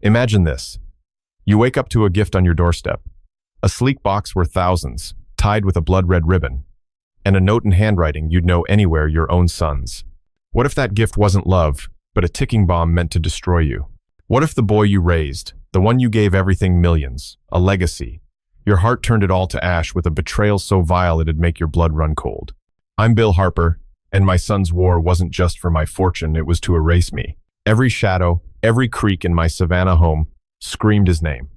Imagine this. You wake up to a gift on your doorstep. A sleek box worth thousands, tied with a blood-red ribbon, and a note in handwriting you'd know anywhere, your own son's. What if that gift wasn't love, but a ticking bomb meant to destroy you? What if the boy you raised, the one you gave everything, millions, a legacy, your heart turned it all to ash with a betrayal so vile it'd make your blood run cold? I'm Bill Harper, and my son's war wasn't just for my fortune, it was to erase me. Every shadow, every creak in my Savannah home screamed his name.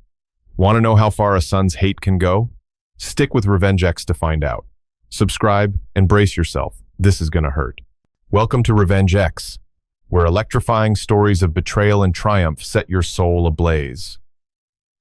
Want to know how far a son's hate can go? Stick with RevengeX to find out. Subscribe and brace yourself. This is gonna hurt. Welcome to RevengeX, where electrifying stories of betrayal and triumph set your soul ablaze.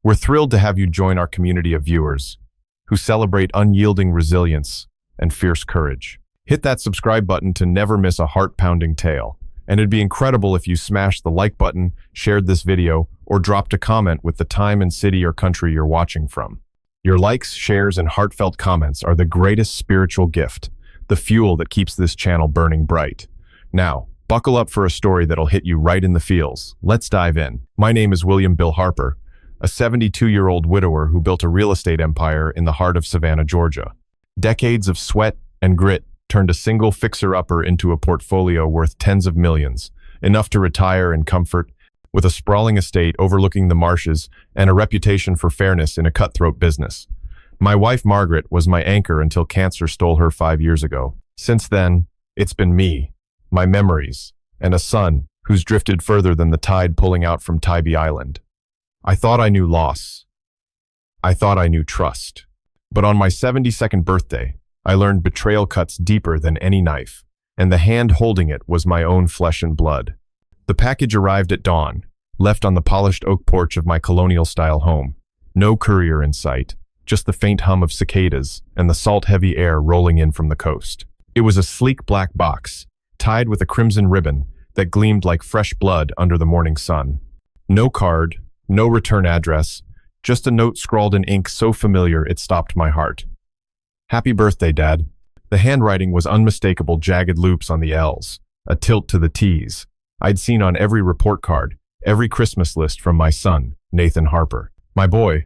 We're thrilled to have you join our community of viewers who celebrate unyielding resilience and fierce courage. Hit that subscribe button to never miss a heart-pounding tale. And it'd be incredible if you smashed the like button, shared this video, or dropped a comment with the time and city or country you're watching from. Your likes, shares, and heartfelt comments are the greatest spiritual gift, the fuel that keeps this channel burning bright. Now, buckle up for a story that'll hit you right in the feels. Let's dive in. My name is William Bill Harper, a 72-year-old widower who built a real estate empire in the heart of Savannah, Georgia. Decades of sweat and grit turned a single fixer-upper into a portfolio worth tens of millions, enough to retire in comfort, with a sprawling estate overlooking the marshes and a reputation for fairness in a cutthroat business. My wife Margaret was my anchor until cancer stole her 5 years ago. Since then, it's been me, my memories, and a son who's drifted further than the tide pulling out from Tybee Island. I thought I knew loss. I thought I knew trust. But on my 72nd birthday, I learned betrayal cuts deeper than any knife, and the hand holding it was my own flesh and blood. The package arrived at dawn, left on the polished oak porch of my colonial-style home. No courier in sight, just the faint hum of cicadas and the salt-heavy air rolling in from the coast. It was a sleek black box, tied with a crimson ribbon that gleamed like fresh blood under the morning sun. No card, no return address, just a note scrawled in ink so familiar it stopped my heart. Happy birthday, Dad. The handwriting was unmistakable, jagged loops on the L's, a tilt to the T's. I'd seen on every report card, every Christmas list from my son, Nathan Harper. My boy,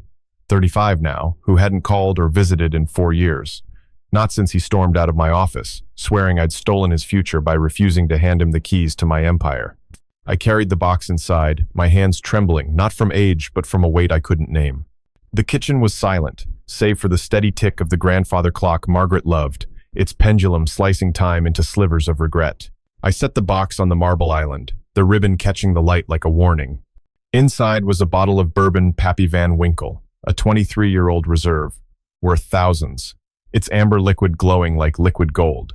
35 now, who hadn't called or visited in 4 years. Not since he stormed out of my office, swearing I'd stolen his future by refusing to hand him the keys to my empire. I carried the box inside, my hands trembling, not from age, but from a weight I couldn't name. The kitchen was silent, save for the steady tick of the grandfather clock Margaret loved, its pendulum slicing time into slivers of regret. I set the box on the marble island, the ribbon catching the light like a warning. Inside was a bottle of bourbon Pappy Van Winkle, a 23-year-old reserve, worth thousands, its amber liquid glowing like liquid gold.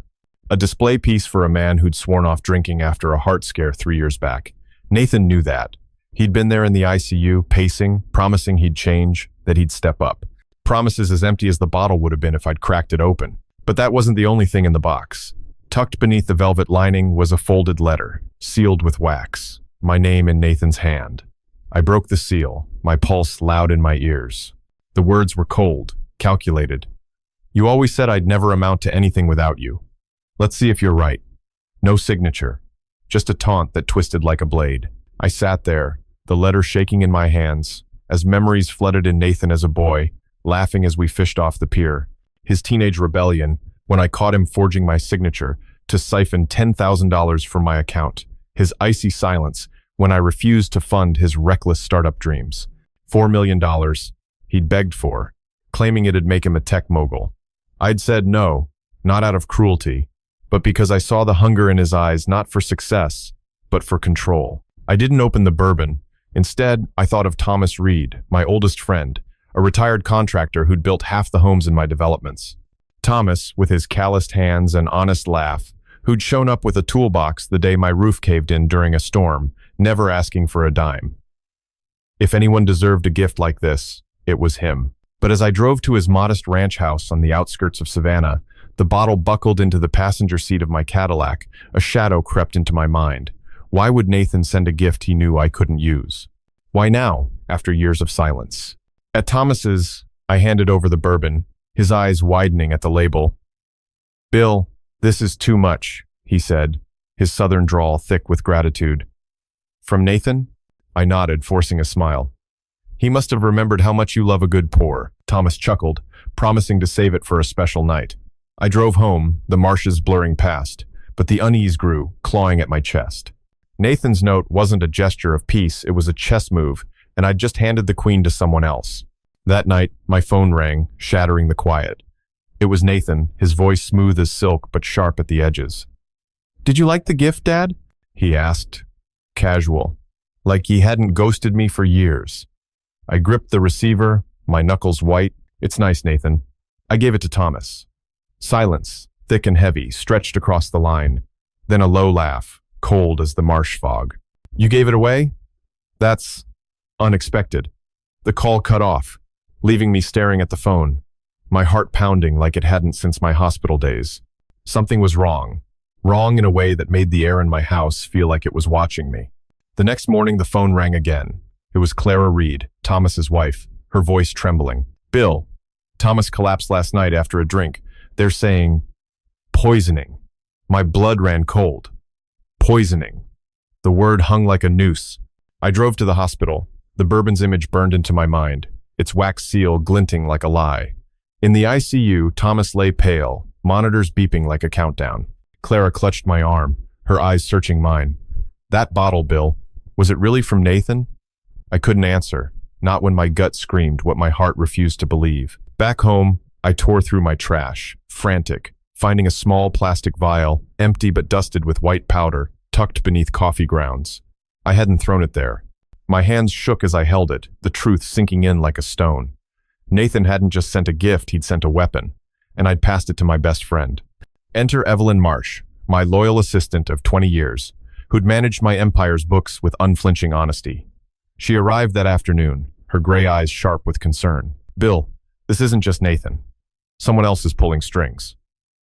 A display piece for a man who'd sworn off drinking after a heart scare 3 years back. Nathan knew that. He'd been there in the ICU, pacing, promising he'd change, that he'd step up. Promises as empty as the bottle would have been if I'd cracked it open. But that wasn't the only thing in the box. Tucked beneath the velvet lining was a folded letter, sealed with wax, my name in Nathan's hand. I broke the seal, my pulse loud in my ears. The words were cold, calculated. You always said I'd never amount to anything without you. Let's see if you're right. No signature, just a taunt that twisted like a blade. I sat there, the letter shaking in my hands, as memories flooded in Nathan as a boy, laughing as we fished off the pier. His teenage rebellion, when I caught him forging my signature to siphon $10,000 from my account. His icy silence when I refused to fund his reckless startup dreams. $4 million he'd begged for, claiming it'd make him a tech mogul. I'd said no, not out of cruelty, but because I saw the hunger in his eyes, not for success, but for control. I didn't open the bourbon. Instead, I thought of Thomas Reed, my oldest friend, a retired contractor who'd built half the homes in my developments. Thomas, with his calloused hands and honest laugh, who'd shown up with a toolbox the day my roof caved in during a storm, never asking for a dime. If anyone deserved a gift like this, it was him. But as I drove to his modest ranch house on the outskirts of Savannah, the bottle buckled into the passenger seat of my Cadillac, a shadow crept into my mind. Why would Nathan send a gift he knew I couldn't use? Why now, after years of silence? At Thomas's, I handed over the bourbon, his eyes widening at the label. "Bill, this is too much," he said, his southern drawl thick with gratitude. "From Nathan?" I nodded, forcing a smile. He must have remembered how much you love a good pour, Thomas chuckled, promising to save it for a special night. I drove home, the marshes blurring past, but the unease grew, clawing at my chest. Nathan's note wasn't a gesture of peace, it was a chess move, and I'd just handed the queen to someone else. That night, my phone rang, shattering the quiet. It was Nathan, his voice smooth as silk but sharp at the edges. "Did you like the gift, Dad?" he asked, casual, like he hadn't ghosted me for years. I gripped the receiver, my knuckles white. "It's nice, Nathan." I gave it to Thomas. Silence, thick and heavy, stretched across the line. Then a low laugh, cold as the marsh fog. "You gave it away?" "That's unexpected." The call cut off, leaving me staring at the phone, my heart pounding like it hadn't since my hospital days. Something was wrong. Wrong in a way that made the air in my house feel like it was watching me. The next morning, the phone rang again. It was Clara Reed, Thomas's wife, her voice trembling. "Bill, Thomas collapsed last night after a drink. They're saying poisoning." My blood ran cold. Poisoning. The word hung like a noose. I drove to the hospital. The bourbon's image burned into my mind, its wax seal glinting like a lie. In the ICU, Thomas lay pale, monitors beeping like a countdown. Clara clutched my arm, her eyes searching mine. "That bottle, Bill, was it really from Nathan?" I couldn't answer, not when my gut screamed what my heart refused to believe. Back home, I tore through my trash, frantic, finding a small plastic vial, empty but dusted with white powder, tucked beneath coffee grounds. I hadn't thrown it there. My hands shook as I held it, the truth sinking in like a stone. Nathan hadn't just sent a gift, he'd sent a weapon, and I'd passed it to my best friend. Enter Evelyn Marsh, my loyal assistant of 20 years, who'd managed my empire's books with unflinching honesty. She arrived that afternoon, her gray eyes sharp with concern. "Bill, this isn't just Nathan. Someone else is pulling strings."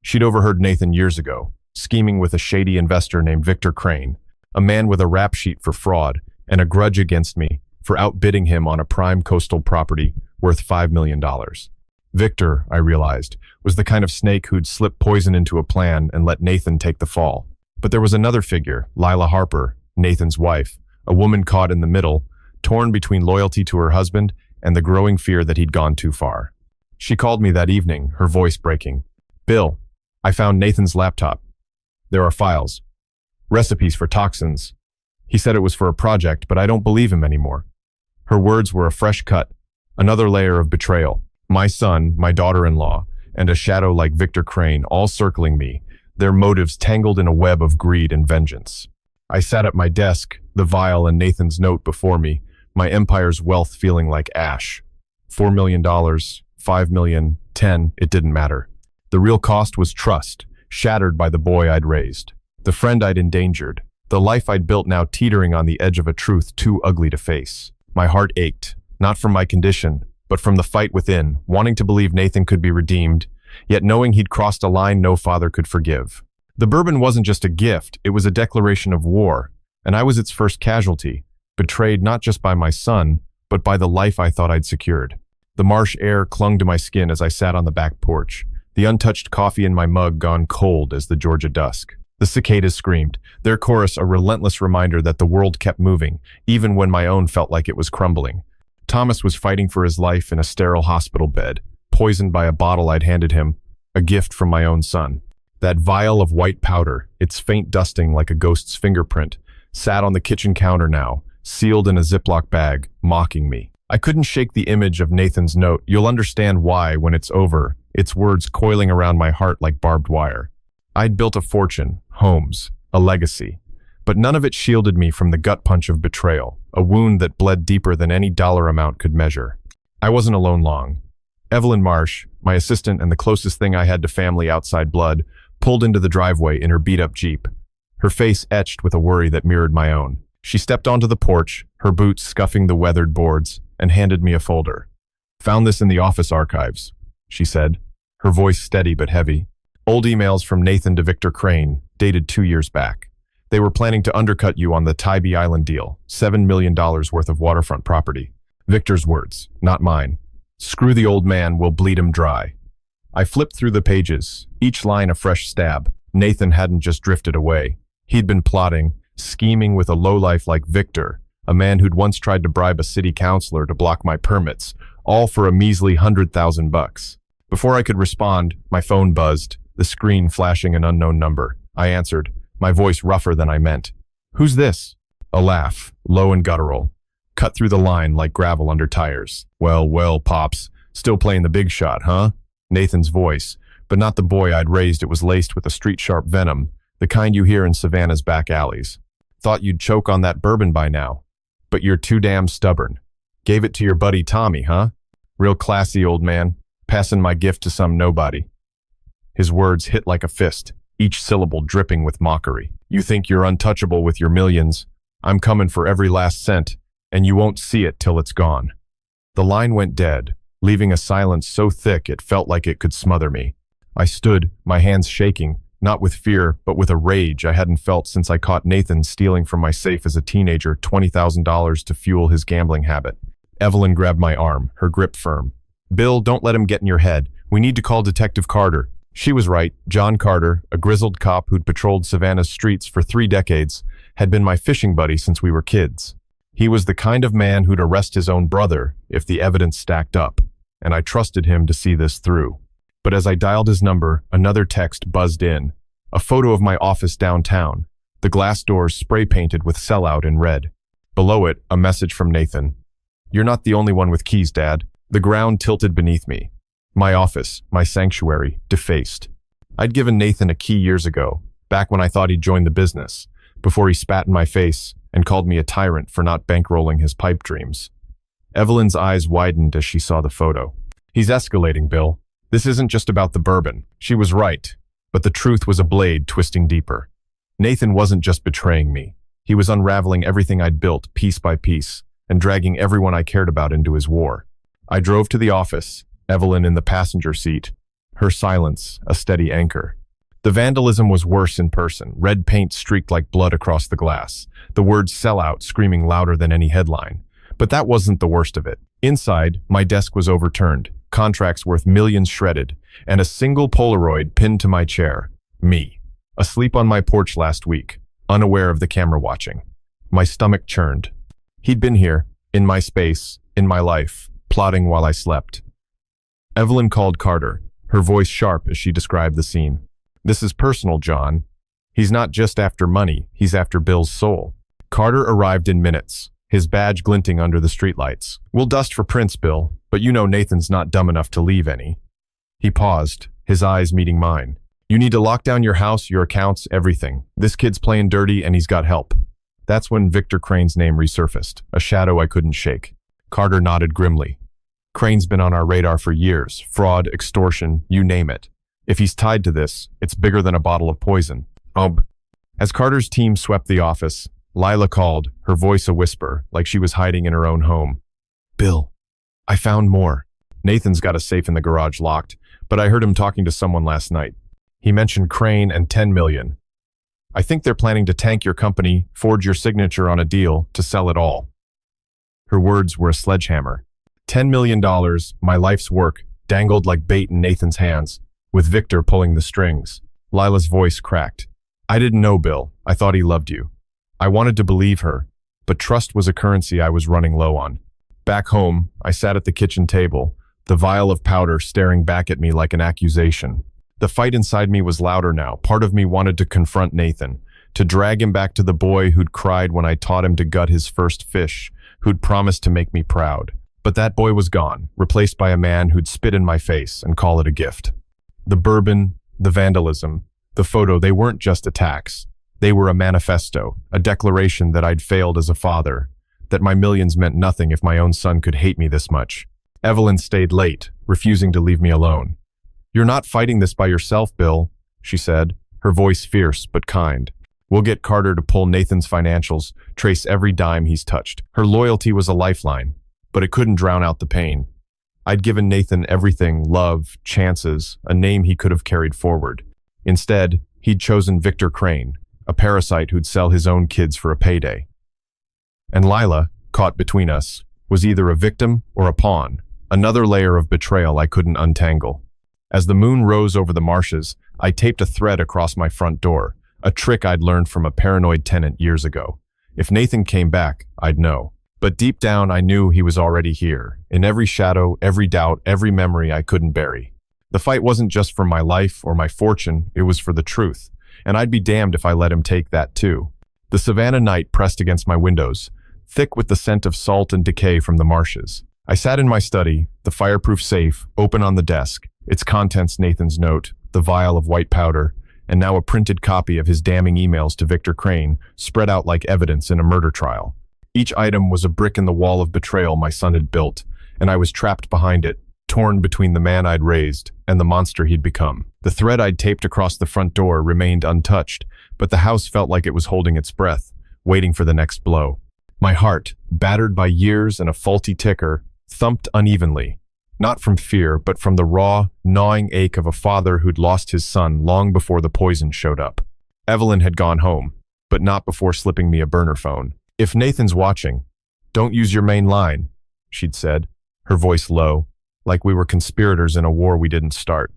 She'd overheard Nathan years ago, scheming with a shady investor named Victor Crane, a man with a rap sheet for fraud and a grudge against me for outbidding him on a prime coastal property worth $5 million. Victor, I realized, was the kind of snake who'd slip poison into a plan and let Nathan take the fall. But there was another figure, Lila Harper, Nathan's wife, a woman caught in the middle, torn between loyalty to her husband and the growing fear that he'd gone too far. She called me that evening, her voice breaking. "Bill, I found Nathan's laptop. There are files. Recipes for toxins. He said it was for a project, but I don't believe him anymore." Her words were a fresh cut, another layer of betrayal. My son, my daughter-in-law, and a shadow like Victor Crane all circling me, their motives tangled in a web of greed and vengeance. I sat at my desk, the vial and Nathan's note before me, my empire's wealth feeling like ash. $4 million, $5 million, 10, it didn't matter. The real cost was trust, shattered by the boy I'd raised, the friend I'd endangered, the life I'd built now teetering on the edge of a truth too ugly to face. My heart ached, not from my condition, but from the fight within, wanting to believe Nathan could be redeemed, yet knowing he'd crossed a line no father could forgive. The bourbon wasn't just a gift, it was a declaration of war, and I was its first casualty, betrayed not just by my son, but by the life I thought I'd secured. The marsh air clung to my skin as I sat on the back porch, the untouched coffee in my mug gone cold as the Georgia dusk. The cicadas screamed, their chorus a relentless reminder that the world kept moving, even when my own felt like it was crumbling. Thomas was fighting for his life in a sterile hospital bed, poisoned by a bottle I'd handed him, a gift from my own son. That vial of white powder, its faint dusting like a ghost's fingerprint, sat on the kitchen counter now, sealed in a Ziploc bag, mocking me. I couldn't shake the image of Nathan's note. You'll understand why when it's over, its words coiling around my heart like barbed wire. I'd built a fortune, homes, a legacy, but none of it shielded me from the gut punch of betrayal, a wound that bled deeper than any dollar amount could measure. I wasn't alone long. Evelyn Marsh, my assistant and the closest thing I had to family outside blood, pulled into the driveway in her beat-up Jeep, her face etched with a worry that mirrored my own. She stepped onto the porch, her boots scuffing the weathered boards, and handed me a folder. "Found this in the office archives," she said, her voice steady but heavy. "Old emails from Nathan to Victor Crane, dated 2 years back. They were planning to undercut you on the Tybee Island deal, $7 million worth of waterfront property. Victor's words, not mine. Screw the old man, we'll bleed him dry." I flipped through the pages, each line a fresh stab. Nathan hadn't just drifted away. He'd been plotting, scheming with a lowlife like Victor, a man who'd once tried to bribe a city councilor to block my permits, all for a measly $100,000. Before I could respond, my phone buzzed, the screen flashing an unknown number. I answered, my voice rougher than I meant. "Who's this?" A laugh, low and guttural, cut through the line like gravel under tires. Well, Pops, still playing the big shot, huh?" Nathan's voice, but not the boy I'd raised. It was laced with a street-sharp venom, the kind you hear in Savannah's back alleys. "Thought you'd choke on that bourbon by now, but you're too damn stubborn. Gave it to your buddy Tommy, huh? Real classy, old man, passing my gift to some nobody." His words hit like a fist, each syllable dripping with mockery. "You think you're untouchable with your millions. I'm coming for every last cent, and you won't see it till it's gone." The line went dead, leaving a silence so thick it felt like it could smother me. I stood, my hands shaking, not with fear, but with a rage I hadn't felt since I caught Nathan stealing from my safe as a teenager $20,000 to fuel his gambling habit. Evelyn grabbed my arm, her grip firm. "Bill, don't let him get in your head. We need to call Detective Carter." She was right. John Carter, a grizzled cop who'd patrolled Savannah's streets for 3 decades, had been my fishing buddy since we were kids. He was the kind of man who'd arrest his own brother if the evidence stacked up, and I trusted him to see this through. But as I dialed his number, another text buzzed in. A photo of my office downtown, the glass doors spray-painted with "sellout" in red. Below it, a message from Nathan. "You're not the only one with keys, Dad." The ground tilted beneath me. My office, my sanctuary, defaced. I'd given Nathan a key years ago, back when I thought he'd joined the business, before he spat in my face and called me a tyrant for not bankrolling his pipe dreams. Evelyn's eyes widened as she saw the photo. "He's escalating, Bill. This isn't just about the bourbon." She was right, but the truth was a blade twisting deeper. Nathan wasn't just betraying me. He was unraveling everything I'd built piece by piece and dragging everyone I cared about into his war. I drove to the office, Evelyn in the passenger seat, her silence a steady anchor. The vandalism was worse in person. Red paint streaked like blood across the glass, the word "sellout" screaming louder than any headline. But that wasn't the worst of it. Inside, my desk was overturned, contracts worth millions shredded, and a single Polaroid pinned to my chair. Me, asleep on my porch last week, unaware of the camera watching. My stomach churned. He'd been here, in my space, in my life, plotting while I slept. Evelyn called Carter, her voice sharp as she described the scene. "This is personal, John. He's not just after money, he's after Bill's soul." Carter arrived in minutes, his badge glinting under the streetlights. "We'll dust for prints, Bill, but you know Nathan's not dumb enough to leave any." He paused, his eyes meeting mine. "You need to lock down your house, your accounts, everything. This kid's playing dirty and he's got help." That's when Victor Crane's name resurfaced, a shadow I couldn't shake. Carter nodded grimly. "Crane's been on our radar for years. Fraud, extortion, you name it. If he's tied to this, it's bigger than a bottle of poison." As Carter's team swept the office, Lila called, her voice a whisper, like she was hiding in her own home. "Bill, I found more. Nathan's got a safe in the garage locked, but I heard him talking to someone last night. He mentioned Crane and 10 million. I think they're planning to tank your company, forge your signature on a deal, to sell it all." Her words were a sledgehammer. $10 million, my life's work, dangled like bait in Nathan's hands, with Victor pulling the strings. Lila's voice cracked. "I didn't know, Bill. I thought he loved you." I wanted to believe her, but trust was a currency I was running low on. Back home, I sat at the kitchen table, the vial of powder staring back at me like an accusation. The fight inside me was louder now. Part of me wanted to confront Nathan, to drag him back to the boy who'd cried when I taught him to gut his first fish, who'd promised to make me proud. But that boy was gone, replaced by a man who'd spit in my face and call it a gift. The bourbon, the vandalism, the photo, they weren't just attacks. They were a manifesto, a declaration that I'd failed as a father, that my millions meant nothing if my own son could hate me this much. Evelyn stayed late, refusing to leave me alone. "You're not fighting this by yourself, Bill," she said, her voice fierce but kind. "We'll get Carter to pull Nathan's financials, trace every dime he's touched." Her loyalty was a lifeline, but it couldn't drown out the pain. I'd given Nathan everything, love, chances, a name he could have carried forward. Instead, he'd chosen Victor Crane, a parasite who'd sell his own kids for a payday. And Lila, caught between us, was either a victim or a pawn, another layer of betrayal I couldn't untangle. As the moon rose over the marshes, I taped a thread across my front door, a trick I'd learned from a paranoid tenant years ago. If Nathan came back, I'd know. But deep down, I knew he was already here, in every shadow, every doubt, every memory I couldn't bury. The fight wasn't just for my life or my fortune, it was for the truth. And I'd be damned if I let him take that too. The Savannah night pressed against my windows, thick with the scent of salt and decay from the marshes. I sat in my study, the fireproof safe, open on the desk, its contents Nathan's note, the vial of white powder, and now a printed copy of his damning emails to Victor Crane, spread out like evidence in a murder trial. Each item was a brick in the wall of betrayal my son had built, and I was trapped behind it, torn between the man I'd raised and the monster he'd become. The thread I'd taped across the front door remained untouched, but the house felt like it was holding its breath, waiting for the next blow. My heart, battered by years and a faulty ticker, thumped unevenly, not from fear, but from the raw, gnawing ache of a father who'd lost his son long before the poison showed up. Evelyn had gone home, but not before slipping me a burner phone. "If Nathan's watching, don't use your main line," she'd said, her voice low, like we were conspirators in a war we didn't start.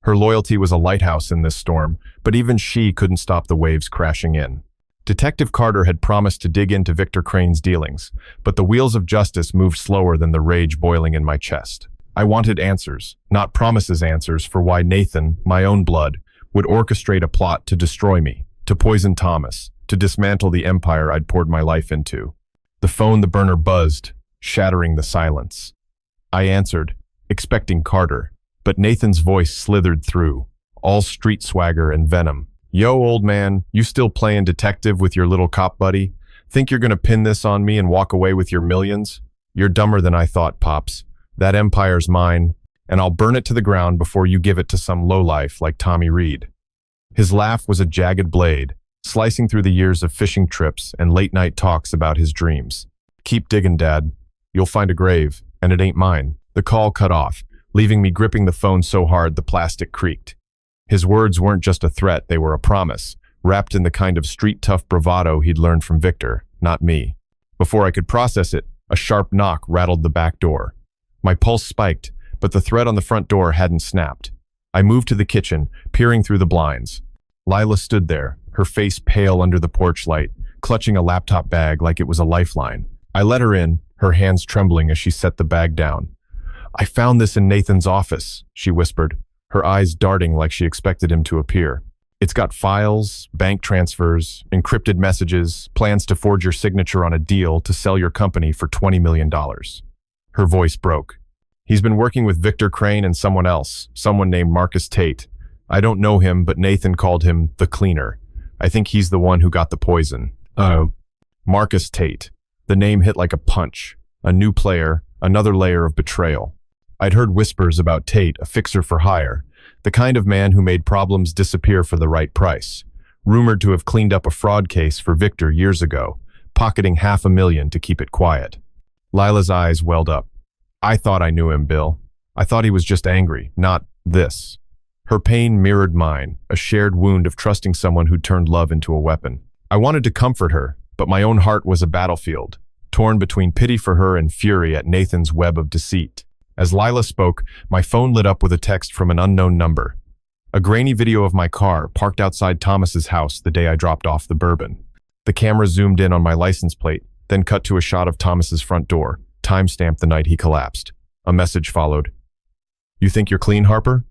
Her loyalty was a lighthouse in this storm, but even she couldn't stop the waves crashing in. Detective Carter had promised to dig into Victor Crane's dealings, but the wheels of justice moved slower than the rage boiling in my chest. I wanted answers, not promises answers for why Nathan, my own blood, would orchestrate a plot to destroy me, to poison Thomas, to dismantle the empire I'd poured my life into. The burner buzzed, shattering the silence. I answered, expecting Carter, but Nathan's voice slithered through, all street swagger and venom. "Yo, old man, you still playing detective with your little cop buddy? Think you're gonna pin this on me and walk away with your millions? You're dumber than I thought, Pops. That empire's mine, and I'll burn it to the ground before you give it to some lowlife like Tommy Reed." His laugh was a jagged blade, slicing through the years of fishing trips and late-night talks about his dreams. "Keep digging, Dad. You'll find a grave, and it ain't mine." The call cut off, leaving me gripping the phone so hard the plastic creaked. His words weren't just a threat, they were a promise, wrapped in the kind of street-tough bravado he'd learned from Victor, not me. Before I could process it, a sharp knock rattled the back door. My pulse spiked, but the thread on the front door hadn't snapped. I moved to the kitchen, peering through the blinds. Lila stood there, her face pale under the porch light, clutching a laptop bag like it was a lifeline. I let her in, her hands trembling as she set the bag down. "I found this in Nathan's office," she whispered, her eyes darting like she expected him to appear. "It's got files, bank transfers, encrypted messages, plans to forge your signature on a deal to sell your company for $20 million. Her voice broke. "He's been working with Victor Crane and someone else, someone named Marcus Tate. I don't know him, but Nathan called him the cleaner. I think he's the one who got the poison." "Oh." Marcus Tate. The name hit like a punch. A new player, another layer of betrayal. I'd heard whispers about Tate, a fixer for hire, the kind of man who made problems disappear for the right price, rumored to have cleaned up a fraud case for Victor years ago, pocketing $500,000 to keep it quiet. Lila's eyes welled up. "I thought I knew him, Bill. I thought he was just angry, not this." Her pain mirrored mine, a shared wound of trusting someone who turned love into a weapon. I wanted to comfort her, but my own heart was a battlefield, torn between pity for her and fury at Nathan's web of deceit. As Lila spoke, my phone lit up with a text from an unknown number. A grainy video of my car parked outside Thomas's house the day I dropped off the bourbon. The camera zoomed in on my license plate, then cut to a shot of Thomas's front door, time-stamped the night he collapsed. A message followed. "You think you're clean, Harper?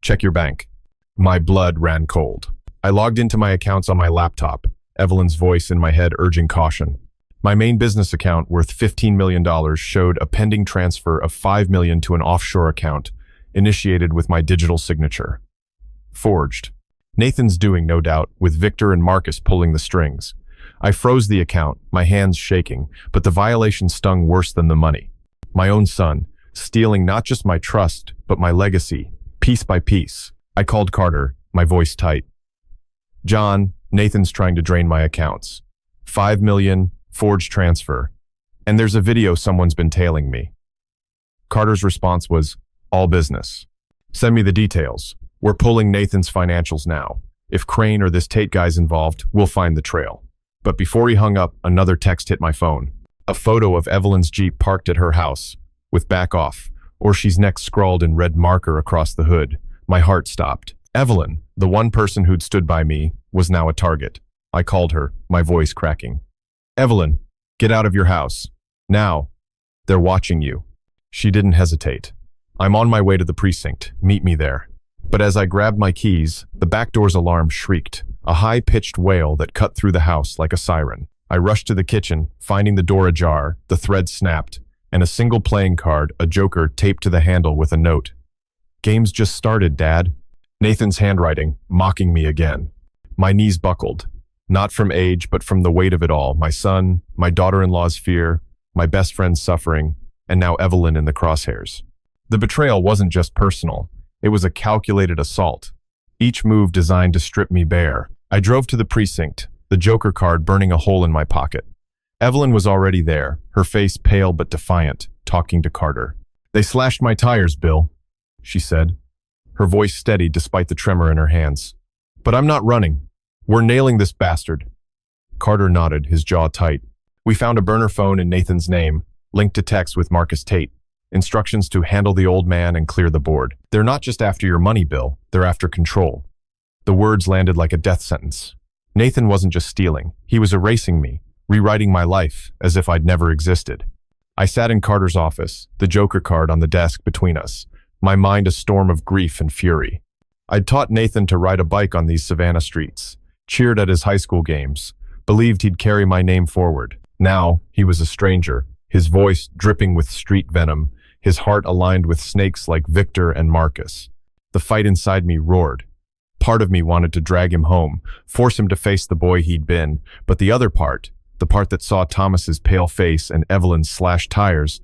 Check your bank." My blood ran cold. I logged into my accounts on my laptop, Evelyn's voice in my head urging caution. My main business account, worth $15 million, showed a pending transfer of $5 million to an offshore account, initiated with my digital signature. Forged. Nathan's doing, no doubt, with Victor and Marcus pulling the strings. I froze the account, my hands shaking, but the violation stung worse than the money. My own son, stealing not just my trust, but my legacy, piece by piece. I called Carter, my voice tight. "John, Nathan's trying to drain my accounts. $5 million, forged transfer. And there's a video someone's been tailing me." Carter's response was, "All business. Send me the details. We're pulling Nathan's financials now. If Crane or this Tate guy's involved, we'll find the trail." But before he hung up, another text hit my phone. A photo of Evelyn's Jeep parked at her house, with "back off," or she's next scrawled in red marker across the hood. My heart stopped. Evelyn, the one person who'd stood by me, was now a target. I called her, my voice cracking. Evelyn, get out of your house. Now. They're watching you. She didn't hesitate. I'm on my way to the precinct. Meet me there. But as I grabbed my keys, the back door's alarm shrieked, a high-pitched wail that cut through the house like a siren. I rushed to the kitchen, finding the door ajar, the thread snapped, and a single playing card, a joker, taped to the handle with a note. Game's just started, Dad. Nathan's handwriting, mocking me again. My knees buckled, not from age, but from the weight of it all. My son, my daughter-in-law's fear, my best friend's suffering, and now Evelyn in the crosshairs. The betrayal wasn't just personal. It was a calculated assault, each move designed to strip me bare. I drove to the precinct, the joker card burning a hole in my pocket. Evelyn was already there, her face pale but defiant, talking to Carter. They slashed my tires, Bill, she said, her voice steady despite the tremor in her hands. But I'm not running. We're nailing this bastard. Carter nodded, his jaw tight. We found a burner phone in Nathan's name, linked to text with Marcus Tate. Instructions to handle the old man and clear the board. They're not just after your money, Bill. They're after control. The words landed like a death sentence. Nathan wasn't just stealing. He was erasing me, rewriting my life as if I'd never existed. I sat in Carter's office, the joker card on the desk between us, my mind a storm of grief and fury. I'd taught Nathan to ride a bike on these Savannah streets, cheered at his high school games, believed he'd carry my name forward. Now, he was a stranger, his voice dripping with street venom, his heart aligned with snakes like Victor and Marcus. The fight inside me roared. Part of me wanted to drag him home, force him to face the boy he'd been, but the other part, the part that saw Thomas's pale face and Evelyn's slashed tires,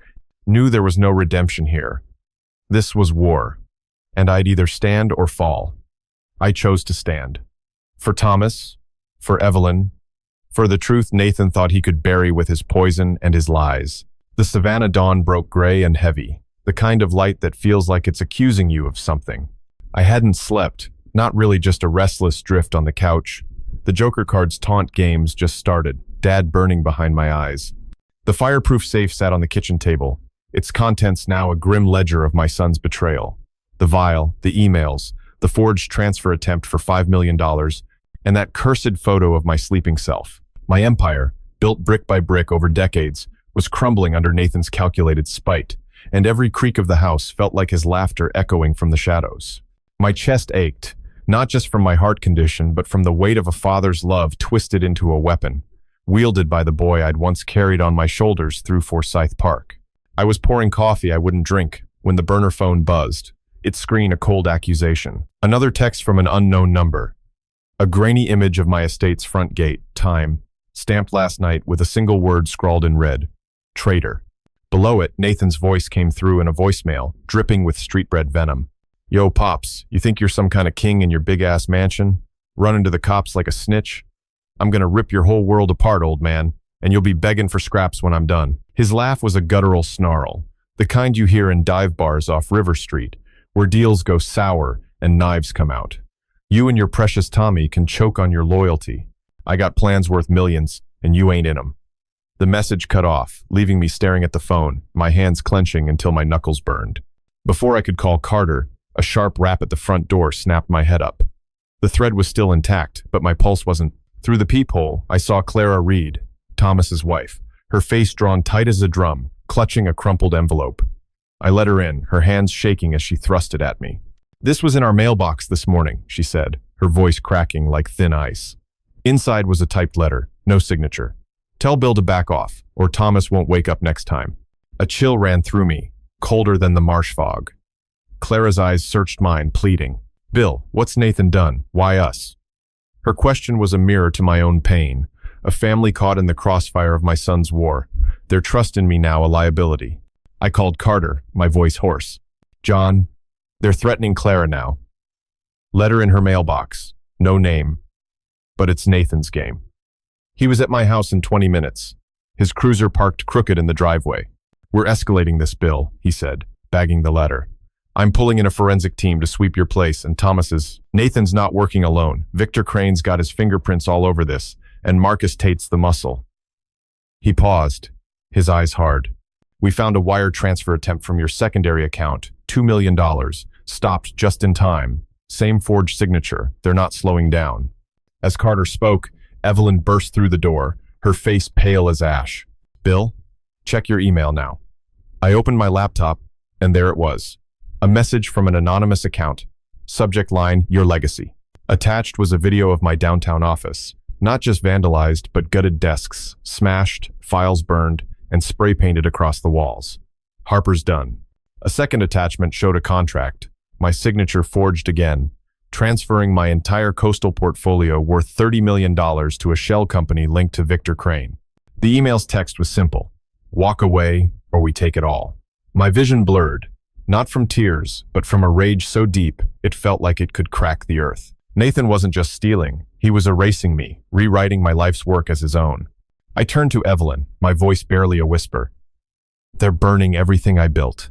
knew there was no redemption here. This was war, and I'd either stand or fall. I chose to stand. For Thomas, for Evelyn, for the truth Nathan thought he could bury with his poison and his lies. The Savannah dawn broke gray and heavy, the kind of light that feels like it's accusing you of something. I hadn't slept, not really, just a restless drift on the couch. The joker card's taunt games just started, Dad burning behind my eyes. The fireproof safe sat on the kitchen table, its contents now a grim ledger of my son's betrayal. The vial, the emails, the forged transfer attempt for $5 million, and that cursed photo of my sleeping self. My empire, built brick by brick over decades, was crumbling under Nathan's calculated spite, and every creak of the house felt like his laughter echoing from the shadows. My chest ached, not just from my heart condition, but from the weight of a father's love twisted into a weapon, wielded by the boy I'd once carried on my shoulders through Forsyth Park. I was pouring coffee I wouldn't drink when the burner phone buzzed, its screen a cold accusation. Another text from an unknown number. A grainy image of my estate's front gate, time, stamped last night with a single word scrawled in red. Traitor. Below it, Nathan's voice came through in a voicemail, dripping with street-bred venom. Yo, Pops, you think you're some kind of king in your big-ass mansion? Running to the cops like a snitch? I'm gonna rip your whole world apart, old man, and you'll be begging for scraps when I'm done. His laugh was a guttural snarl, the kind you hear in dive bars off River Street, where deals go sour and knives come out. You and your precious Tommy can choke on your loyalty. I got plans worth millions, and you ain't in 'em. The message cut off, leaving me staring at the phone, my hands clenching until my knuckles burned. Before I could call Carter, a sharp rap at the front door snapped my head up. The thread was still intact, but my pulse wasn't. Through the peephole, I saw Clara Reed, Thomas's wife, her face drawn tight as a drum, clutching a crumpled envelope. I let her in, her hands shaking as she thrust it at me. This was in our mailbox this morning, she said, her voice cracking like thin ice. Inside was a typed letter, no signature. Tell Bill to back off, or Thomas won't wake up next time. A chill ran through me, colder than the marsh fog. Clara's eyes searched mine, pleading. Bill, what's Nathan done? Why us? Her question was a mirror to my own pain, a family caught in the crossfire of my son's war, their trust in me now a liability. I called Carter, my voice hoarse. John, they're threatening Clara now. Letter in her mailbox, no name, but it's Nathan's game. He was at my house in 20 minutes, his cruiser parked crooked in the driveway. We're escalating this, Bill, he said, bagging the letter. I'm pulling in a forensic team to sweep your place and Thomas's. Nathan's not working alone. Victor Crane's got his fingerprints all over this, and Marcus Tate's the muscle. He paused, his eyes hard. We found a wire transfer attempt from your secondary account, $2 million, stopped just in time. Same forged signature, they're not slowing down. As Carter spoke, Evelyn burst through the door, her face pale as ash. "Bill, check your email now." I opened my laptop, and there it was. A message from an anonymous account. Subject line, "Your legacy." Attached was a video of my downtown office. Not just vandalized, but gutted desks, smashed, files burned, and spray painted across the walls. "Harper's done." A second attachment showed a contract, my signature forged again, transferring my entire coastal portfolio worth $30 million to a shell company linked to Victor Crane. The email's text was simple: "Walk away, or we take it all." My vision blurred, not from tears, but from a rage so deep it felt like it could crack the earth. Nathan wasn't just stealing, he was erasing me, rewriting my life's work as his own. I turned to Evelyn, my voice barely a whisper. "They're burning everything I built."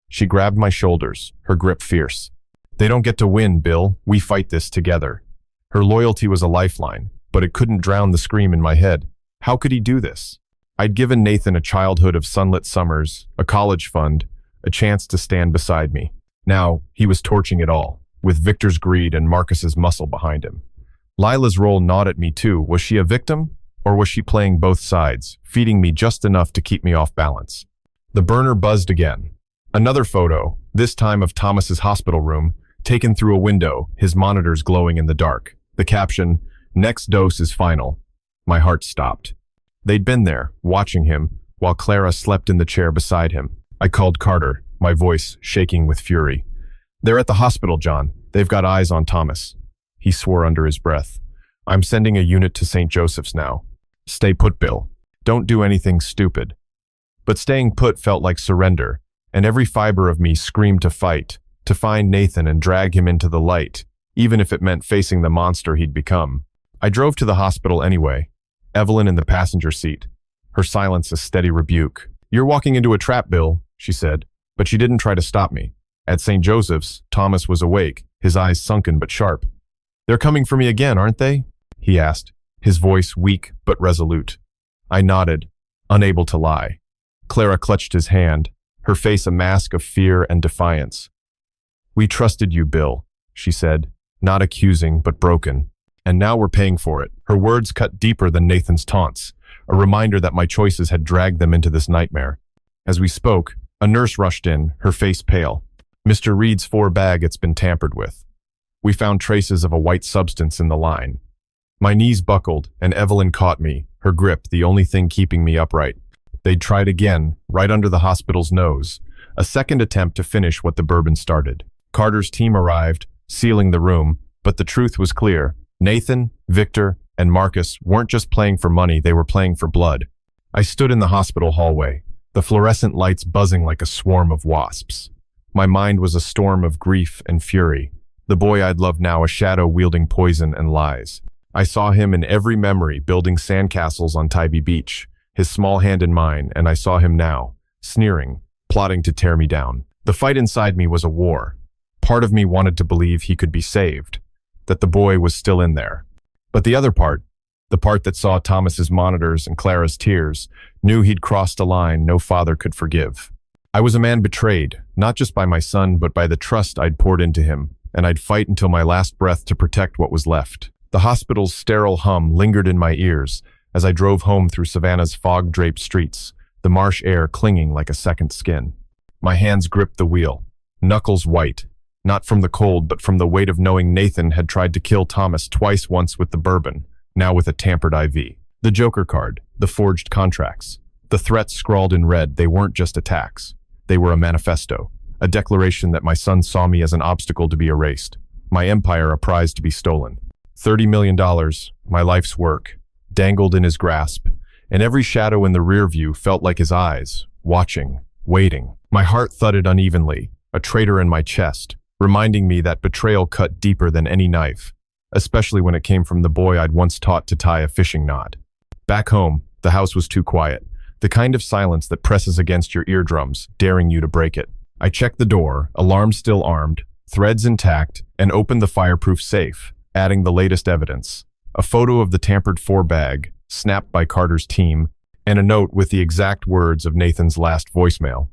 She grabbed my shoulders, her grip fierce. "They don't get to win, Bill. We fight this together." Her loyalty was a lifeline, but it couldn't drown the scream in my head. How could he do this? I'd given Nathan a childhood of sunlit summers, a college fund, a chance to stand beside me. Now, he was torching it all, with Victor's greed and Marcus's muscle behind him. Lila's role gnawed at me too. Was she a victim? Or was she playing both sides, feeding me just enough to keep me off balance? The burner buzzed again. Another photo, this time of Thomas's hospital room, taken through a window, his monitors glowing in the dark. The caption, "Next dose is final." My heart stopped. They'd been there, watching him, while Clara slept in the chair beside him. I called Carter, my voice shaking with fury. "They're at the hospital, John. They've got eyes on Thomas." He swore under his breath. "I'm sending a unit to St. Joseph's now. Stay put, Bill. Don't do anything stupid." But staying put felt like surrender, and every fiber of me screamed to fight, to find Nathan and drag him into the light, even if it meant facing the monster he'd become. I drove to the hospital anyway, Evelyn in the passenger seat, her silence a steady rebuke. "You're walking into a trap, Bill," she said, but she didn't try to stop me. At St. Joseph's, Thomas was awake, his eyes sunken but sharp. "They're coming for me again, aren't they?" he asked, his voice weak but resolute. I nodded, unable to lie. Clara clutched his hand, her face a mask of fear and defiance. "We trusted you, Bill," she said, not accusing but broken. "And now we're paying for it." Her words cut deeper than Nathan's taunts, a reminder that my choices had dragged them into this nightmare. As we spoke, a nurse rushed in, her face pale. "Mr. Reed's 4 bag, it's been tampered with. We found traces of a white substance in the line." My knees buckled, and Evelyn caught me, her grip the only thing keeping me upright. They'd tried again, right under the hospital's nose, a second attempt to finish what the bourbon started. Carter's team arrived, sealing the room, but the truth was clear. Nathan, Victor, and Marcus weren't just playing for money, they were playing for blood. I stood in the hospital hallway, the fluorescent lights buzzing like a swarm of wasps. My mind was a storm of grief and fury. The boy I'd loved now a shadow wielding poison and lies. I saw him in every memory building sandcastles on Tybee Beach, his small hand in mine, and I saw him now, sneering, plotting to tear me down. The fight inside me was a war. Part of me wanted to believe he could be saved, that the boy was still in there. But the other part, the part that saw Thomas's monitors and Clara's tears, knew he'd crossed a line no father could forgive. I was a man betrayed, not just by my son, but by the trust I'd poured into him, and I'd fight until my last breath to protect what was left. The hospital's sterile hum lingered in my ears as I drove home through Savannah's fog-draped streets, the marsh air clinging like a second skin. My hands gripped the wheel, knuckles white, not from the cold but from the weight of knowing Nathan had tried to kill Thomas twice, once with the bourbon, now with a tampered IV. The Joker card, the forged contracts, the threats scrawled in red, they weren't just attacks. They were a manifesto, a declaration that my son saw me as an obstacle to be erased, my empire a prize to be stolen. $30 million, my life's work, dangled in his grasp, and every shadow in the rear view felt like his eyes, watching, waiting. My heart thudded unevenly, a traitor in my chest, reminding me that betrayal cut deeper than any knife, especially when it came from the boy I'd once taught to tie a fishing knot. Back home, the house was too quiet, the kind of silence that presses against your eardrums, daring you to break it. I checked the door, alarm still armed, threads intact, and opened the fireproof safe, adding the latest evidence. A photo of the tampered 4 bag, snapped by Carter's team, and a note with the exact words of Nathan's last voicemail.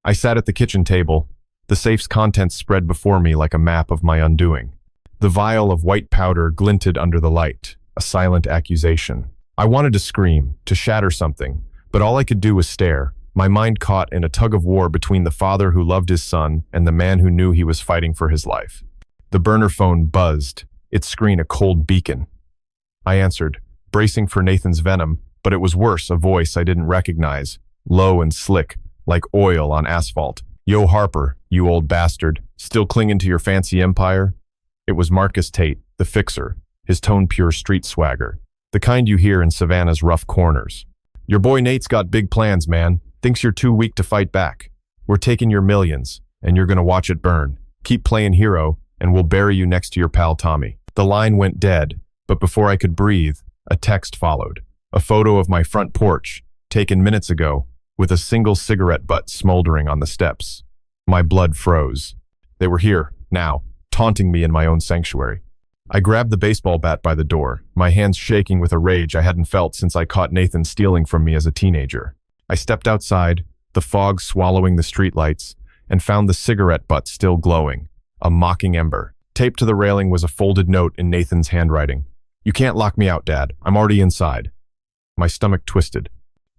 I sat at the kitchen table, the safe's contents spread before me like a map of my undoing. The vial of white powder glinted under the light, a silent accusation. I wanted to scream, to shatter something, but all I could do was stare, my mind caught in a tug of war between the father who loved his son and the man who knew he was fighting for his life. The burner phone buzzed, its screen a cold beacon. I answered, bracing for Nathan's venom, but it was worse, a voice I didn't recognize, low and slick, like oil on asphalt. "Yo, Harper, you old bastard, still clinging to your fancy empire?" It was Marcus Tate, the fixer, his tone pure street swagger, the kind you hear in Savannah's rough corners. "Your boy Nate's got big plans, man. Thinks you're too weak to fight back. We're taking your millions, and you're gonna watch it burn. Keep playing hero, and we'll bury you next to your pal Tommy." The line went dead, but before I could breathe, a text followed. A photo of my front porch, taken minutes ago, with a single cigarette butt smoldering on the steps. My blood froze. They were here, now, taunting me in my own sanctuary. I grabbed the baseball bat by the door, my hands shaking with a rage I hadn't felt since I caught Nathan stealing from me as a teenager. I stepped outside, the fog swallowing the streetlights, and found the cigarette butt still glowing, a mocking ember. Taped to the railing was a folded note in Nathan's handwriting. "You can't lock me out, Dad. I'm already inside." My stomach twisted.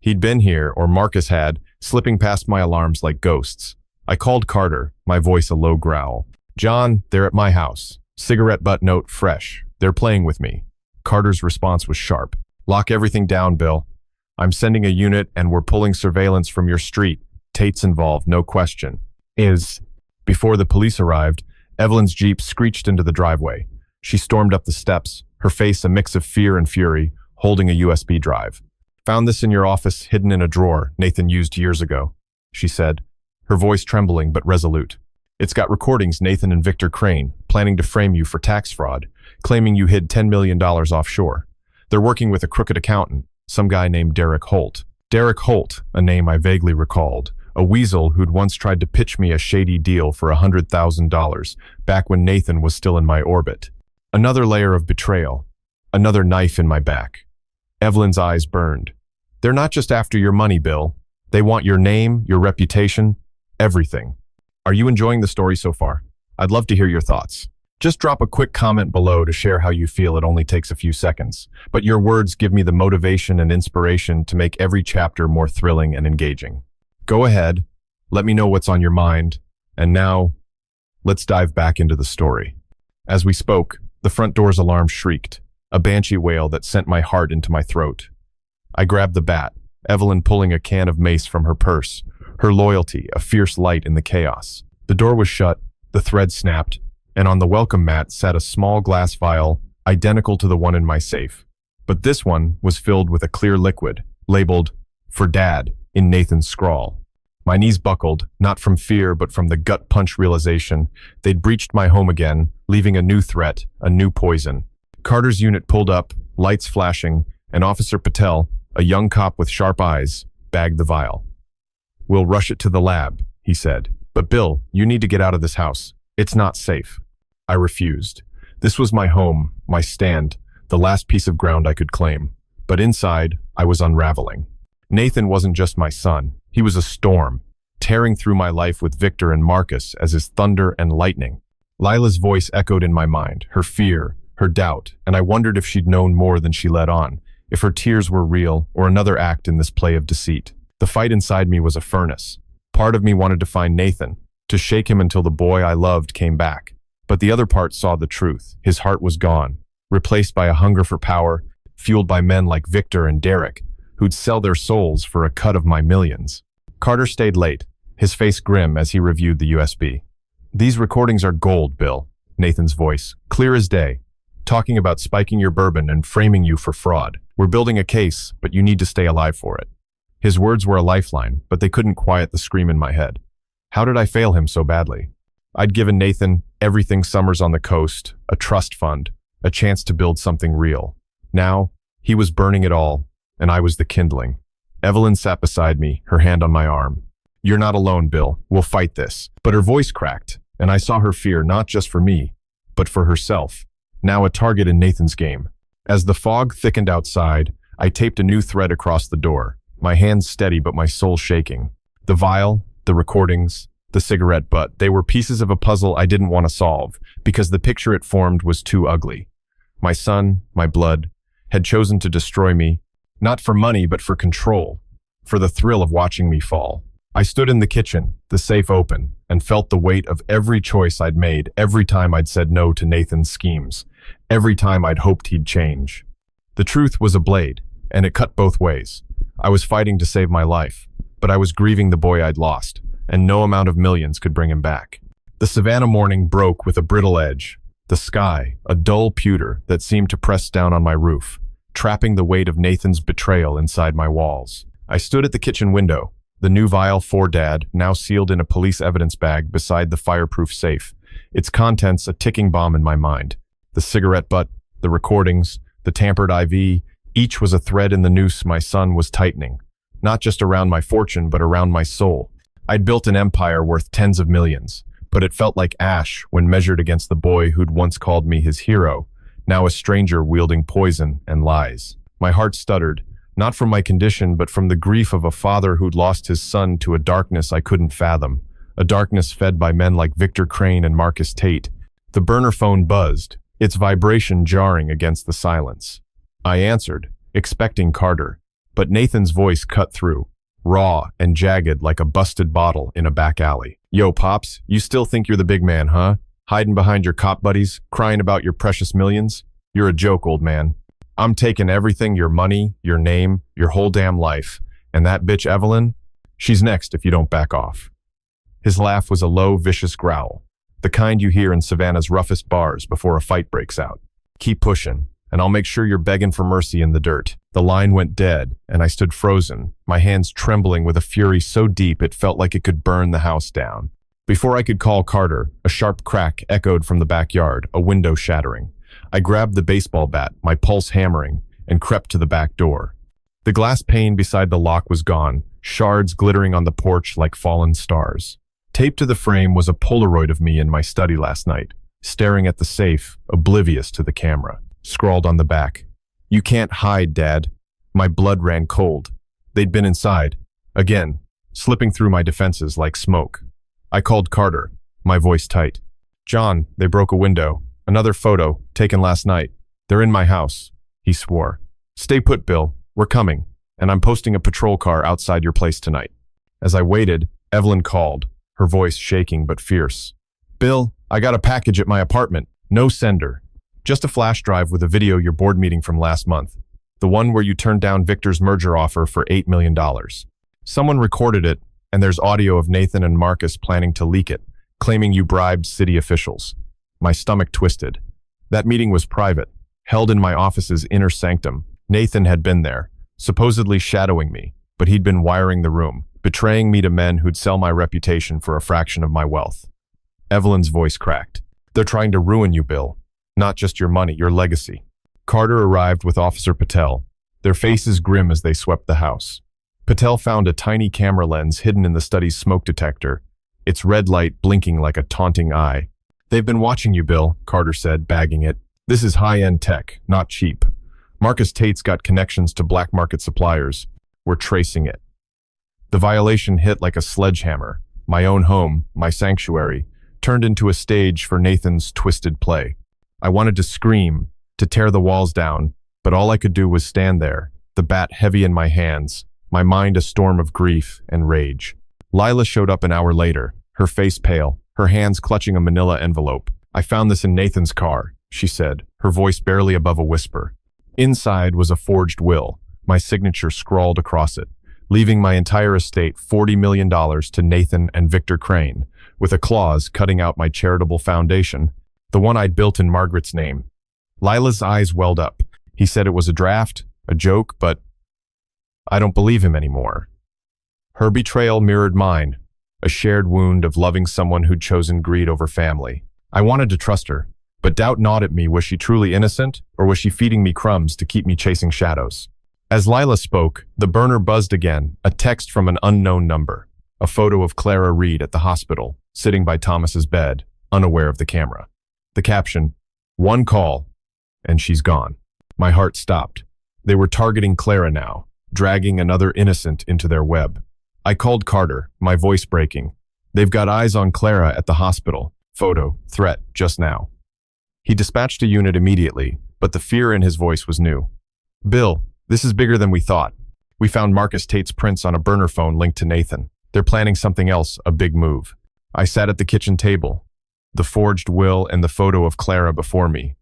He'd been here, or Marcus had, slipping past my alarms like ghosts. I called Carter, my voice a low growl. "John, they're at my house. Cigarette butt note fresh. They're playing with me." Carter's response was sharp. "Lock everything down, Bill. I'm sending a unit and we're pulling surveillance from your street. Tate's involved, no question." Before the police arrived, Evelyn's Jeep screeched into the driveway. She stormed up the steps, her face a mix of fear and fury, holding a USB drive. "Found this in your office, hidden in a drawer Nathan used years ago," she said, her voice trembling but resolute. "It's got recordings Nathan and Victor Crane, planning to frame you for tax fraud, claiming you hid $10 million offshore. They're working with a crooked accountant, some guy named Derek Holt." Derek Holt, a name I vaguely recalled, a weasel who'd once tried to pitch me a shady deal for $100,000 back when Nathan was still in my orbit. Another layer of betrayal, another knife in my back. Evelyn's eyes burned. "They're not just after your money, Bill. They want your name, your reputation, everything." Are you enjoying the story so far? I'd love to hear your thoughts. Just drop a quick comment below to share how you feel. It only takes a few seconds, but your words give me the motivation and inspiration to make every chapter more thrilling and engaging. Go ahead, let me know what's on your mind, and now, let's dive back into the story. As we spoke, the front door's alarm shrieked, a banshee wail that sent my heart into my throat. I grabbed the bat, Evelyn pulling a can of mace from her purse, her loyalty a fierce light in the chaos. The door was shut, the thread snapped, and on the welcome mat sat a small glass vial, identical to the one in my safe. But this one was filled with a clear liquid, labeled, "For Dad," in Nathan's scrawl. My knees buckled, not from fear but from the gut punch realization they'd breached my home again, leaving a new threat, a new poison. Carter's unit pulled up, lights flashing, and Officer Patel, a young cop with sharp eyes, bagged the vial. "We'll rush it to the lab," he said. "But Bill, you need to get out of this house. It's not safe." I refused. This was my home, my stand, the last piece of ground I could claim. But inside, I was unraveling. Nathan wasn't just my son. He was a storm, tearing through my life with Victor and Marcus as his thunder and lightning. Lila's voice echoed in my mind, her fear, her doubt, and I wondered if she'd known more than she let on, if her tears were real or another act in this play of deceit. The fight inside me was a furnace. Part of me wanted to find Nathan, to shake him until the boy I loved came back. But the other part saw the truth. His heart was gone, replaced by a hunger for power, fueled by men like Victor and Derek, who'd sell their souls for a cut of my millions. Carter stayed late, his face grim as he reviewed the USB. "These recordings are gold, Bill," Nathan's voice, clear as day, talking about spiking your bourbon and framing you for fraud. "We're building a case, but you need to stay alive for it." His words were a lifeline, but they couldn't quiet the scream in my head. How did I fail him so badly? I'd given Nathan everything summers on the coast, a trust fund, a chance to build something real. Now, he was burning it all, and I was the kindling. Evelyn sat beside me, her hand on my arm. "You're not alone, Bill. We'll fight this." But her voice cracked, and I saw her fear not just for me, but for herself, now a target in Nathan's game. As the fog thickened outside, I taped a new thread across the door, my hands steady but my soul shaking. The vial, the recordings, the cigarette butt, they were pieces of a puzzle I didn't want to solve, because the picture it formed was too ugly. My son, my blood, had chosen to destroy me, Not for money, but for control, for the thrill of watching me fall. I stood in the kitchen, the safe open, and felt the weight of every choice I'd made, every time I'd said no to Nathan's schemes, every time I'd hoped he'd change. The truth was a blade, and it cut both ways. I was fighting to save my life, but I was grieving the boy I'd lost, and no amount of millions could bring him back. The Savannah morning broke with a brittle edge, the sky, a dull pewter that seemed to press down on my roof, trapping the weight of Nathan's betrayal inside my walls. I stood at the kitchen window, the new vial for Dad, now sealed in a police evidence bag beside the fireproof safe, its contents a ticking bomb in my mind. The cigarette butt, the recordings, the tampered IV, each was a thread in the noose my son was tightening, not just around my fortune, but around my soul. I'd built an empire worth tens of millions, but it felt like ash when measured against the boy who'd once called me his hero, now a stranger wielding poison and lies. My heart stuttered, not from my condition, but from the grief of a father who'd lost his son to a darkness I couldn't fathom, a darkness fed by men like Victor Crane and Marcus Tate. The burner phone buzzed, its vibration jarring against the silence. I answered, expecting Carter, but Nathan's voice cut through, raw and jagged like a busted bottle in a back alley. Yo, Pops, you still think you're the big man, huh? Hiding behind your cop buddies, crying about your precious millions? You're a joke, old man. I'm taking everything, your money, your name, your whole damn life. And that bitch Evelyn? She's next if you don't back off. His laugh was a low, vicious growl, the kind you hear in Savannah's roughest bars before a fight breaks out. Keep pushing, and I'll make sure you're begging for mercy in the dirt. The line went dead, and I stood frozen, my hands trembling with a fury so deep it felt like it could burn the house down. Before I could call Carter, a sharp crack echoed from the backyard, a window shattering. I grabbed the baseball bat, my pulse hammering, and crept to the back door. The glass pane beside the lock was gone, shards glittering on the porch like fallen stars. Taped to the frame was a Polaroid of me in my study last night, staring at the safe, oblivious to the camera. Scrawled on the back, "You can't hide, Dad." My blood ran cold. They'd been inside, again, slipping through my defenses like smoke. I called Carter, my voice tight. "John, they broke a window. Another photo, taken last night. They're in my house," he swore. "Stay put, Bill. We're coming, and I'm posting a patrol car outside your place tonight." As I waited, Evelyn called, her voice shaking but fierce. "Bill, I got a package at my apartment. No sender. Just a flash drive with a video your board meeting from last month. The one where you turned down Victor's merger offer for $8 million. Someone recorded it, and there's audio of Nathan and Marcus planning to leak it, claiming you bribed city officials." My stomach twisted. That meeting was private, held in my office's inner sanctum. Nathan had been there, supposedly shadowing me, but he'd been wiring the room, betraying me to men who'd sell my reputation for a fraction of my wealth. Evelyn's voice cracked. "They're trying to ruin you, Bill. Not just your money, your legacy." Carter arrived with Officer Patel, their faces grim as they swept the house. Patel found a tiny camera lens hidden in the study's smoke detector, its red light blinking like a taunting eye. "They've been watching you, Bill," Carter said, bagging it. "This is high-end tech, not cheap. Marcus Tate's got connections to black market suppliers. We're tracing it." The violation hit like a sledgehammer. My own home, my sanctuary, turned into a stage for Nathan's twisted play. I wanted to scream, to tear the walls down, but all I could do was stand there, the bat heavy in my hands, my mind a storm of grief and rage. Lila showed up an hour later, her face pale, her hands clutching a manila envelope. "I found this in Nathan's car," she said, her voice barely above a whisper. Inside was a forged will, my signature scrawled across it, leaving my entire estate $40 million to Nathan and Victor Crane, with a clause cutting out my charitable foundation, the one I'd built in Margaret's name. Lila's eyes welled up. He said it was a draft, a joke, but I don't believe him anymore. Her betrayal mirrored mine, a shared wound of loving someone who'd chosen greed over family. I wanted to trust her, but doubt gnawed at me. Was she truly innocent, or was she feeding me crumbs to keep me chasing shadows? As Lila spoke, the burner buzzed again, a text from an unknown number, a photo of Clara Reed at the hospital, sitting by Thomas's bed, unaware of the camera. The caption, "One call, and she's gone." My heart stopped. They were targeting Clara now, dragging another innocent into their web. I called Carter, my voice breaking. "They've got eyes on Clara at the hospital. Photo, threat, just now." He dispatched a unit immediately, but the fear in his voice was new. "Bill, This is bigger than we thought. We found Marcus Tate's prints on a burner phone linked to Nathan. They're planning something else, a big move. I sat at the kitchen table, the forged will and the photo of Clara before me,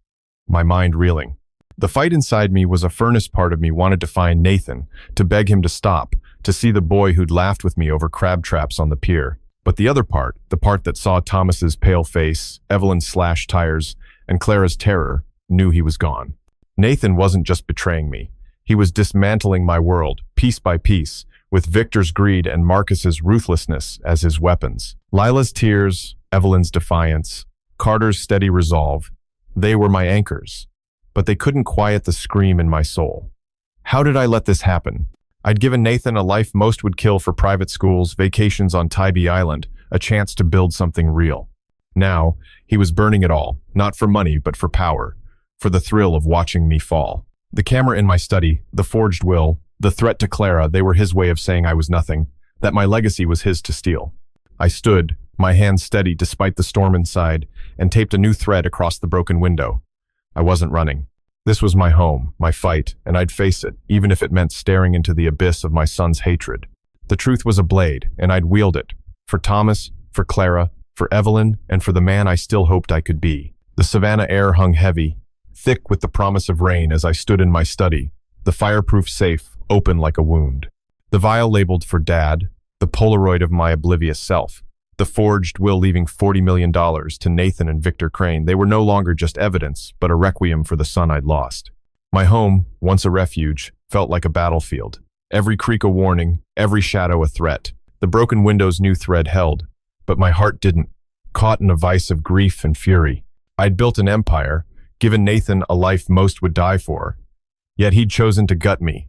my mind reeling. The fight inside me was a furnace. Part of me wanted to find Nathan, to beg him to stop, to see the boy who'd laughed with me over crab traps on the pier. But the other part, the part that saw Thomas's pale face, Evelyn's slashed tires, and Clara's terror, knew he was gone. Nathan wasn't just betraying me. He was dismantling my world, piece by piece, with Victor's greed and Marcus's ruthlessness as his weapons. Lila's tears, Evelyn's defiance, Carter's steady resolve, they were my anchors. But they couldn't quiet the scream in my soul. How did I let this happen? I'd given Nathan a life most would kill for private schools, vacations on Tybee Island, a chance to build something real. Now, he was burning it all, not for money, but for power, for the thrill of watching me fall. The camera in my study, the forged will, the threat to Clara, they were his way of saying I was nothing, that my legacy was his to steal. I stood, my hands steady despite the storm inside, and taped a new thread across the broken window. I wasn't running. This was my home, my fight, and I'd face it, even if it meant staring into the abyss of my son's hatred. The truth was a blade, and I'd wield it. For Thomas, for Clara, for Evelyn, and for the man I still hoped I could be. The Savannah air hung heavy, thick with the promise of rain as I stood in my study, the fireproof safe open like a wound. The vial labeled for Dad, the Polaroid of my oblivious self. The forged will leaving $40 million to Nathan and Victor Crane. They were no longer just evidence, but a requiem for the son I'd lost. My home, once a refuge, felt like a battlefield. Every creak a warning, every shadow a threat. The broken window's new thread held, but my heart didn't, caught in a vice of grief and fury. I'd built an empire, given Nathan a life most would die for, yet he'd chosen to gut me.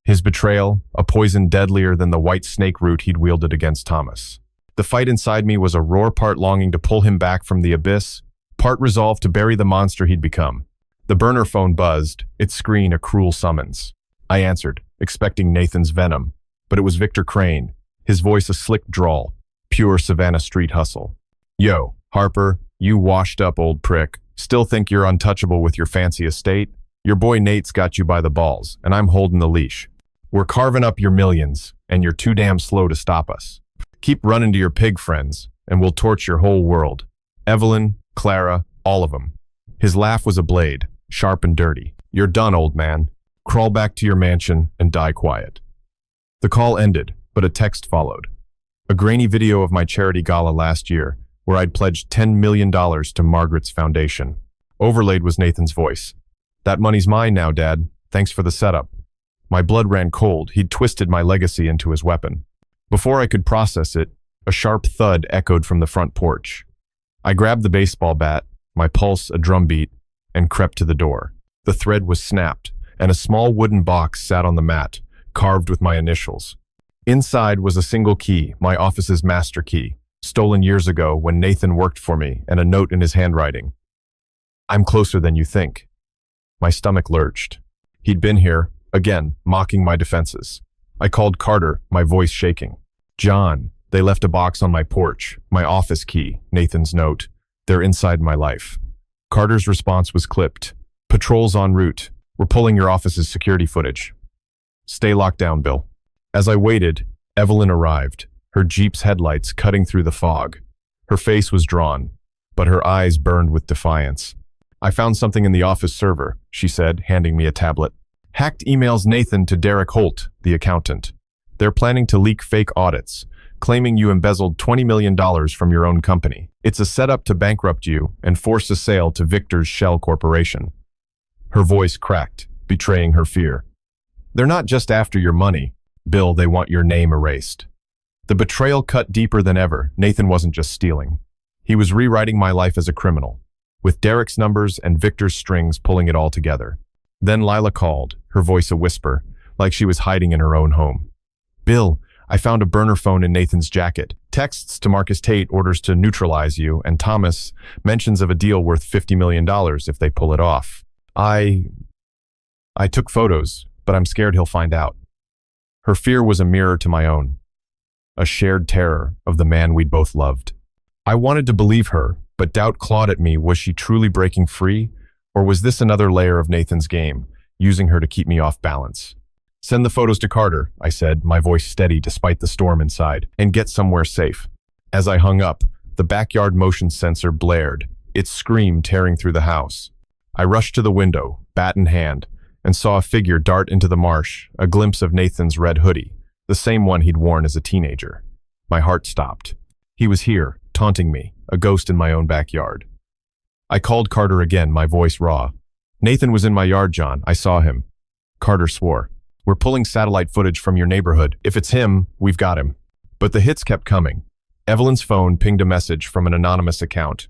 His betrayal, a poison deadlier than the white snake root he'd wielded against Thomas. The fight inside me was a roar, part longing to pull him back from the abyss, part resolve to bury the monster he'd become. The burner phone buzzed, its screen a cruel summons. I answered, expecting Nathan's venom, but it was Victor Crane, his voice a slick drawl, pure Savannah street hustle. Yo, Harper, you washed up old prick. Still think you're untouchable with your fancy estate? Your boy Nate's got you by the balls, and I'm holding the leash. We're carving up your millions, and you're too damn slow to stop us. Keep running to your pig friends, and we'll torch your whole world. Evelyn, Clara, all of them. His laugh was a blade, sharp and dirty. You're done, old man. Crawl back to your mansion and die quiet. The call ended, but a text followed. A grainy video of my charity gala last year, where I'd pledged $10 million to Margaret's foundation. Overlaid was Nathan's voice. That money's mine now, Dad. Thanks for the setup. My blood ran cold. He'd twisted my legacy into his weapon. Before I could process it, a sharp thud echoed from the front porch. I grabbed the baseball bat, my pulse a drumbeat, and crept to the door. The thread was snapped, and a small wooden box sat on the mat, carved with my initials. Inside was a single key, my office's master key, stolen years ago when Nathan worked for me, and a note in his handwriting. I'm closer than you think. My stomach lurched. He'd been here, again, mocking my defenses. I called Carter, my voice shaking. John, they left a box on my porch, my office key, Nathan's note. They're inside my life. Carter's response was clipped. Patrol's en route. We're pulling your office's security footage. Stay locked down, Bill. As I waited, Evelyn arrived, her Jeep's headlights cutting through the fog. Her face was drawn, but her eyes burned with defiance. I found something in the office server, she said, handing me a tablet. Hacked emails Nathan to Derek Holt, the accountant. They're planning to leak fake audits, claiming you embezzled $20 million from your own company. It's a setup to bankrupt you and force a sale to Victor's shell corporation. Her voice cracked, betraying her fear. They're not just after your money, Bill, they want your name erased. The betrayal cut deeper than ever. Nathan wasn't just stealing. He was rewriting my life as a criminal, with Derek's numbers and Victor's strings pulling it all together. Then Lila called, her voice a whisper, like she was hiding in her own home. Bill, I found a burner phone in Nathan's jacket. Texts to Marcus Tate, orders to neutralize you, and Thomas mentions of a deal worth $50 million if they pull it off. I took photos, but I'm scared he'll find out. Her fear was a mirror to my own, a shared terror of the man we'd both loved. I wanted to believe her, but doubt clawed at me. Was she truly breaking free? Or was this another layer of Nathan's game, using her to keep me off balance? Send the photos to Carter, I said, my voice steady despite the storm inside, and get somewhere safe. As I hung up, the backyard motion sensor blared, its scream tearing through the house. I rushed to the window, bat in hand, and saw a figure dart into the marsh, a glimpse of Nathan's red hoodie, the same one he'd worn as a teenager. My heart stopped. He was here, taunting me, a ghost in my own backyard. I called Carter again, my voice raw. Nathan was in my yard, John. I saw him. Carter swore. We're pulling satellite footage from your neighborhood. If it's him, we've got him. But the hits kept coming. Evelyn's phone pinged a message from an anonymous account,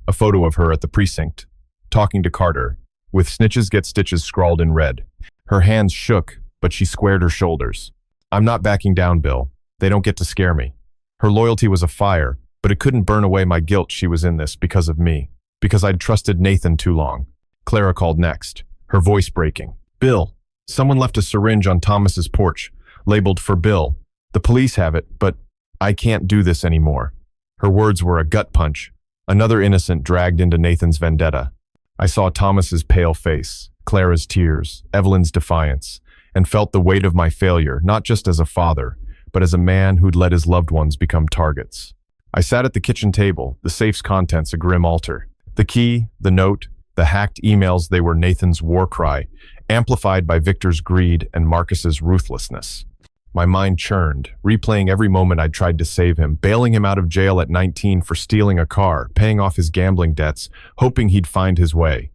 a photo of her at the precinct, talking to Carter, with snitches get stitches scrawled in red. Her hands shook, but she squared her shoulders. I'm not backing down, Bill. They don't get to scare me. Her loyalty was a fire, but it couldn't burn away my guilt she was in this because of me, because I'd trusted Nathan too long. Clara called next, her voice breaking. Bill, someone left a syringe on Thomas's porch, labeled for Bill. The police have it, but I can't do this anymore. Her words were a gut punch, another innocent dragged into Nathan's vendetta. I saw Thomas's pale face, Clara's tears, Evelyn's defiance, and felt the weight of my failure, not just as a father, but as a man who'd let his loved ones become targets. I sat at the kitchen table, the safe's contents a grim altar. The key, the note, the hacked emails, they were Nathan's war cry, amplified by Victor's greed and Marcus's ruthlessness. My mind churned, replaying every moment I'd tried to save him, bailing him out of jail at 19 for stealing a car, paying off his gambling debts, hoping he'd find his way.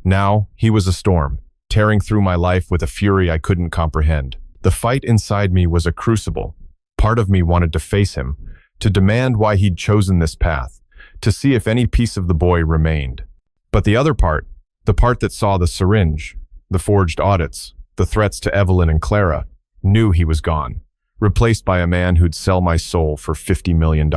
Now, he was a storm, tearing through my life with a fury I couldn't comprehend. The fight inside me was a crucible. Part of me wanted to face him, to demand why he'd chosen this path, to see if any piece of the boy remained. But the other part, the part that saw the syringe, the forged audits, the threats to Evelyn and Clara, knew he was gone, replaced by a man who'd sell my soul for $50 million.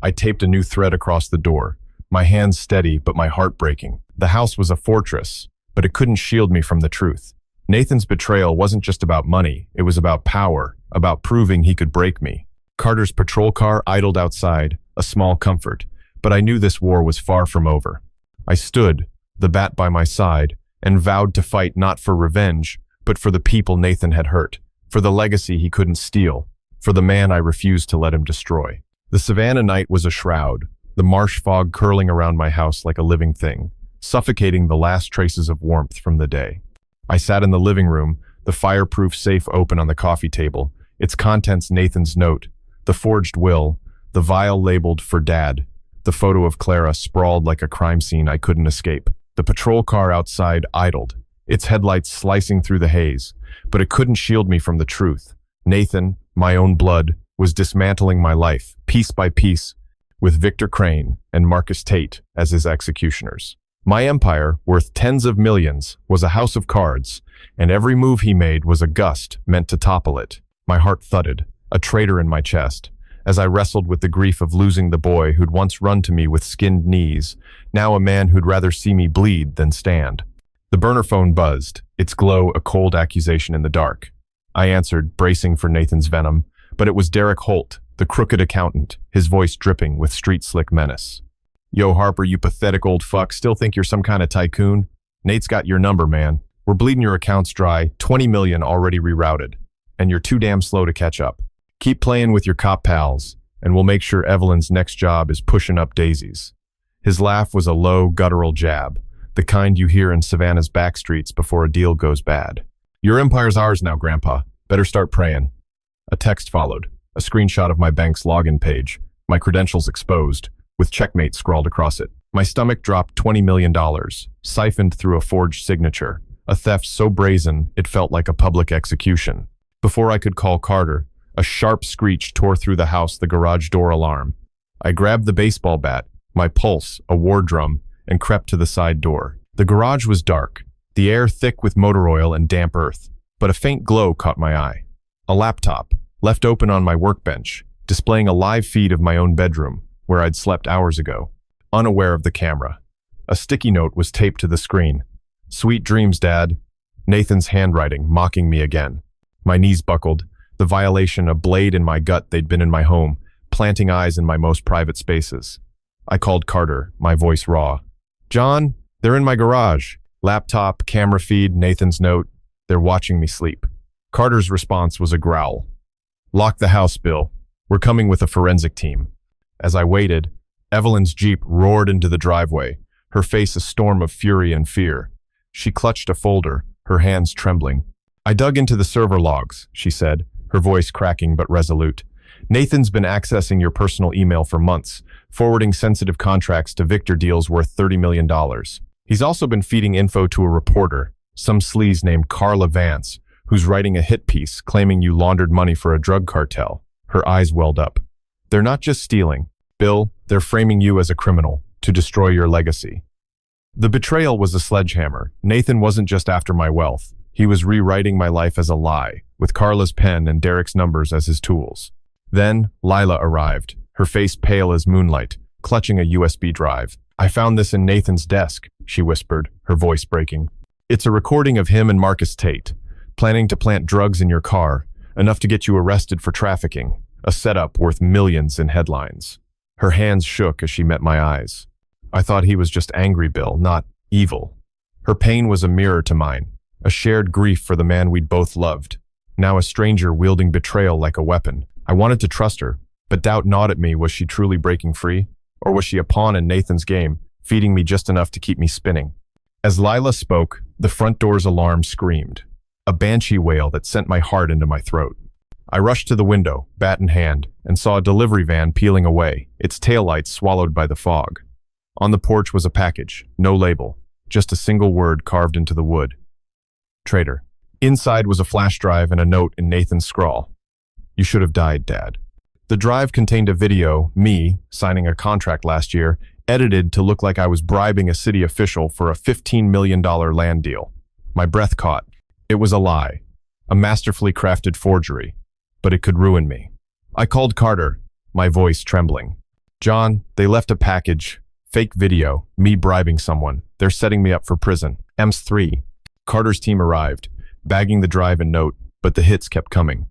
I taped a new thread across the door, my hands steady but my heart breaking. The house was a fortress, but it couldn't shield me from the truth. Nathan's betrayal wasn't just about money, it was about power, about proving he could break me. Carter's patrol car idled outside, a small comfort, but I knew this war was far from over. I stood, the bat by my side, and vowed to fight not for revenge, but for the people Nathan had hurt, for the legacy he couldn't steal, for the man I refused to let him destroy. The Savannah night was a shroud, the marsh fog curling around my house like a living thing, suffocating the last traces of warmth from the day. I sat in the living room, the fireproof safe open on the coffee table, its contents Nathan's note, the forged will, the vial labeled for Dad, the photo of Clara sprawled like a crime scene I couldn't escape. The patrol car outside idled, its headlights slicing through the haze, but it couldn't shield me from the truth. Nathan, my own blood, was dismantling my life, piece by piece, with Victor Crane and Marcus Tate as his executioners. My empire, worth tens of millions, was a house of cards, and every move he made was a gust meant to topple it. My heart thudded, a traitor in my chest, as I wrestled with the grief of losing the boy who'd once run to me with skinned knees, now a man who'd rather see me bleed than stand. The burner phone buzzed, its glow a cold accusation in the dark. I answered, bracing for Nathan's venom, but it was Derek Holt, the crooked accountant, his voice dripping with street-slick menace. Yo, Harper, you pathetic old fuck, still think you're some kind of tycoon? Nate's got your number, man. We're bleeding your accounts dry, 20 million already rerouted, and you're too damn slow to catch up. Keep playing with your cop pals, and we'll make sure Evelyn's next job is pushing up daisies. His laugh was a low, guttural jab, the kind you hear in Savannah's backstreets before a deal goes bad. Your empire's ours now, Grandpa. Better start praying. A text followed, a screenshot of my bank's login page, my credentials exposed, with checkmate scrawled across it. My stomach dropped $20 million, siphoned through a forged signature, a theft so brazen it felt like a public execution. Before I could call Carter, a sharp screech tore through the house, the garage door alarm. I grabbed the baseball bat, my pulse a war drum, and crept to the side door. The garage was dark, the air thick with motor oil and damp earth, but a faint glow caught my eye. A laptop, left open on my workbench, displaying a live feed of my own bedroom, where I'd slept hours ago, unaware of the camera. A sticky note was taped to the screen. Sweet dreams, Dad. Nathan's handwriting, mocking me again. My knees buckled, the violation a blade in my gut they'd been in my home, planting eyes in my most private spaces. I called Carter, my voice raw. John, they're in my garage. Laptop, camera feed, Nathan's note. They're watching me sleep. Carter's response was a growl. "Lock the house, Bill. We're coming with a forensic team." As I waited, Evelyn's Jeep roared into the driveway, her face a storm of fury and fear. She clutched a folder, her hands trembling. "I dug into the server logs," she said, her voice cracking but resolute. "Nathan's been accessing your personal email for months, forwarding sensitive contracts to Victor deals worth $30 million. He's also been feeding info to a reporter, some sleaze named Carla Vance, who's writing a hit piece claiming you laundered money for a drug cartel." Her eyes welled up. "They're not just stealing, Bill, they're framing you as a criminal to destroy your legacy." The betrayal was a sledgehammer. Nathan wasn't just after my wealth. He was rewriting my life as a lie, with Carla's pen and Derek's numbers as his tools. Then Lila arrived, her face pale as moonlight, clutching a USB drive. "I found this in Nathan's desk," she whispered, her voice breaking. "It's a recording of him and Marcus Tate, planning to plant drugs in your car, enough to get you arrested for trafficking, a setup worth millions in headlines." Her hands shook as she met my eyes. "I thought he was just angry, Bill, not evil." Her pain was a mirror to mine, a shared grief for the man we'd both loved. Now a stranger wielding betrayal like a weapon. I wanted to trust her, but doubt gnawed at me. Was she truly breaking free? Or was she a pawn in Nathan's game, feeding me just enough to keep me spinning? As Lila spoke, the front door's alarm screamed, a banshee wail that sent my heart into my throat. I rushed to the window, bat in hand, and saw a delivery van peeling away, its taillights swallowed by the fog. On the porch was a package, no label, just a single word carved into the wood. "Traitor." Inside was a flash drive and a note in Nathan's scrawl. "You should have died, Dad." The drive contained a video, me, signing a contract last year, edited to look like I was bribing a city official for a $15 million land deal. My breath caught. It was a lie, a masterfully crafted forgery, but it could ruin me. I called Carter, my voice trembling. "John, they left a package, fake video, me bribing someone. They're setting me up for prison. EMS 3. Carter's team arrived, bagging the drive and note, but the hits kept coming.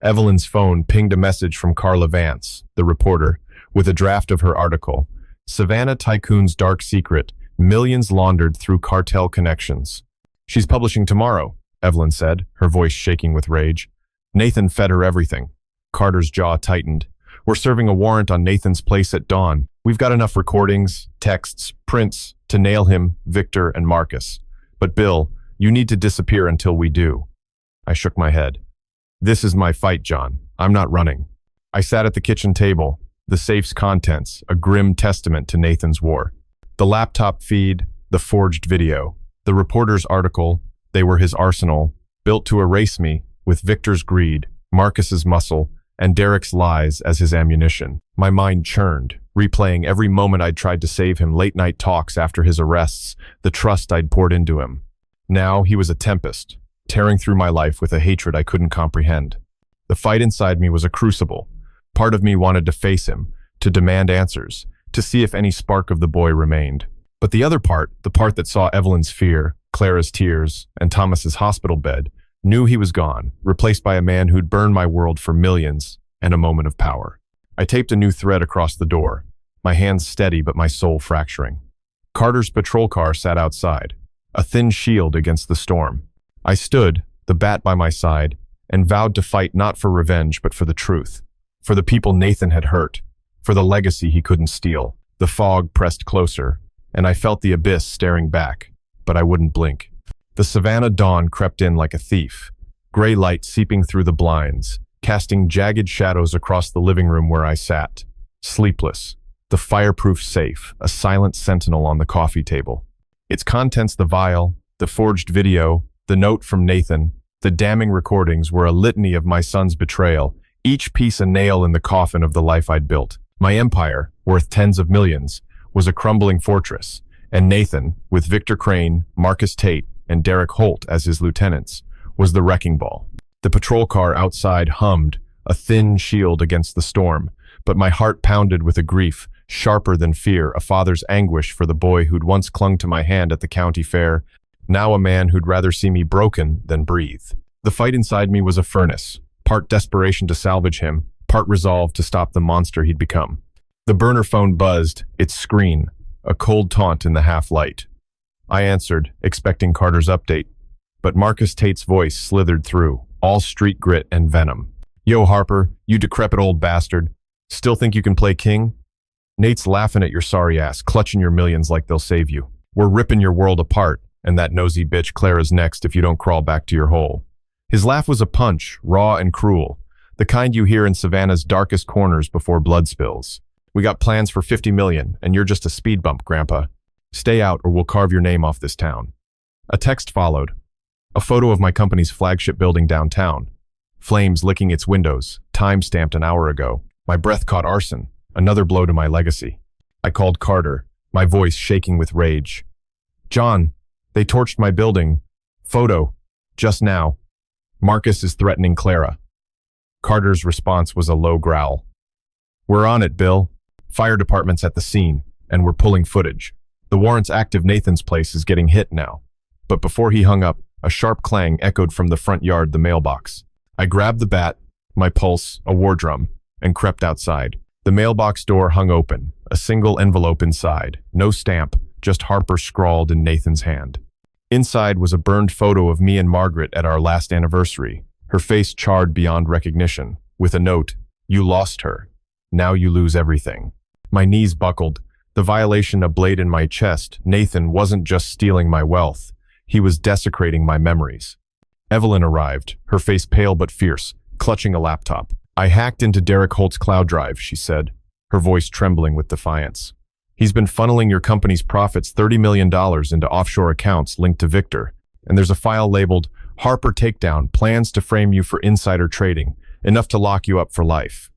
Evelyn's phone pinged a message from Carla Vance, the reporter, with a draft of her article. "Savannah Tycoon's Dark Secret, Millions Laundered Through Cartel Connections." "She's publishing tomorrow," Evelyn said, her voice shaking with rage. "Nathan fed her everything." Carter's jaw tightened. "We're serving a warrant on Nathan's place at dawn. We've got enough recordings, texts, prints to nail him, Victor, and Marcus. But Bill, you need to disappear until we do." I shook my head. "This is my fight, John. I'm not running." I sat at the kitchen table, the safe's contents, a grim testament to Nathan's war. The laptop feed, the forged video, the reporter's article, they were his arsenal, built to erase me, with Victor's greed, Marcus's muscle, and Derek's lies as his ammunition. My mind churned, replaying every moment I'd tried to save him, late-night talks after his arrests, the trust I'd poured into him. Now he was a tempest, tearing through my life with a hatred I couldn't comprehend. The fight inside me was a crucible. Part of me wanted to face him, to demand answers, to see if any spark of the boy remained. But the other part, the part that saw Evelyn's fear, Clara's tears, and Thomas's hospital bed, knew he was gone, replaced by a man who'd burned my world for millions and a moment of power. I taped a new thread across the door, my hands steady but my soul fracturing. Carter's patrol car sat outside, a thin shield against the storm. I stood, the bat by my side, and vowed to fight not for revenge but for the truth, for the people Nathan had hurt, for the legacy he couldn't steal. The fog pressed closer, and I felt the abyss staring back, but I wouldn't blink. The Savannah dawn crept in like a thief, gray light seeping through the blinds, casting jagged shadows across the living room where I sat, sleepless, the fireproof safe, a silent sentinel on the coffee table. Its contents, the vial, the forged video, the note from Nathan, the damning recordings, were a litany of my son's betrayal, each piece a nail in the coffin of the life I'd built. My empire, worth tens of millions, was a crumbling fortress, and Nathan, with Victor Crane, Marcus Tate, and Derek Holt as his lieutenants, was the wrecking ball. The patrol car outside hummed, a thin shield against the storm, but my heart pounded with a grief sharper than fear, a father's anguish for the boy who'd once clung to my hand at the county fair, now a man who'd rather see me broken than breathe. The fight inside me was a furnace, part desperation to salvage him, part resolve to stop the monster he'd become. The burner phone buzzed, its screen, a cold taunt in the half-light. I answered, expecting Carter's update, but Marcus Tate's voice slithered through, all street grit and venom. Yo, Harper, you decrepit old bastard. Still think you can play king? Nate's laughing at your sorry ass, clutching your millions like they'll save you. We're ripping your world apart, and that nosy bitch Clara's next if you don't crawl back to your hole. His laugh was a punch, raw and cruel, the kind you hear in Savannah's darkest corners before blood spills. We got plans for 50 million, and you're just a speed bump, Grandpa. Stay out or we'll carve your name off this town. A text followed. A photo of my company's flagship building downtown. Flames licking its windows, time-stamped an hour ago. My breath caught arson, another blow to my legacy. I called Carter, my voice shaking with rage. John, they torched my building. Photo, just now. Marcus is threatening Clara. Carter's response was a low growl. We're on it, Bill. Fire department's at the scene, and we're pulling footage. The warrant's active. Nathan's place is getting hit now. But before he hung up, a sharp clang echoed from the front yard, the mailbox. I grabbed the bat, my pulse, a war drum, and crept outside. The mailbox door hung open, a single envelope inside, no stamp, just Harper scrawled in Nathan's hand. Inside was a burned photo of me and Margaret at our last anniversary, her face charred beyond recognition, with a note, "You lost her. Now you lose everything." My knees buckled, the violation a blade in my chest. Nathan wasn't just stealing my wealth, he was desecrating my memories. Evelyn arrived, her face pale but fierce, clutching a laptop. I hacked into Derek Holt's cloud drive, she said, her voice trembling with defiance. He's been funneling your company's profits $30 million into offshore accounts linked to Victor, and there's a file labeled Harper Takedown, plans to frame you for insider trading, enough to lock you up for life.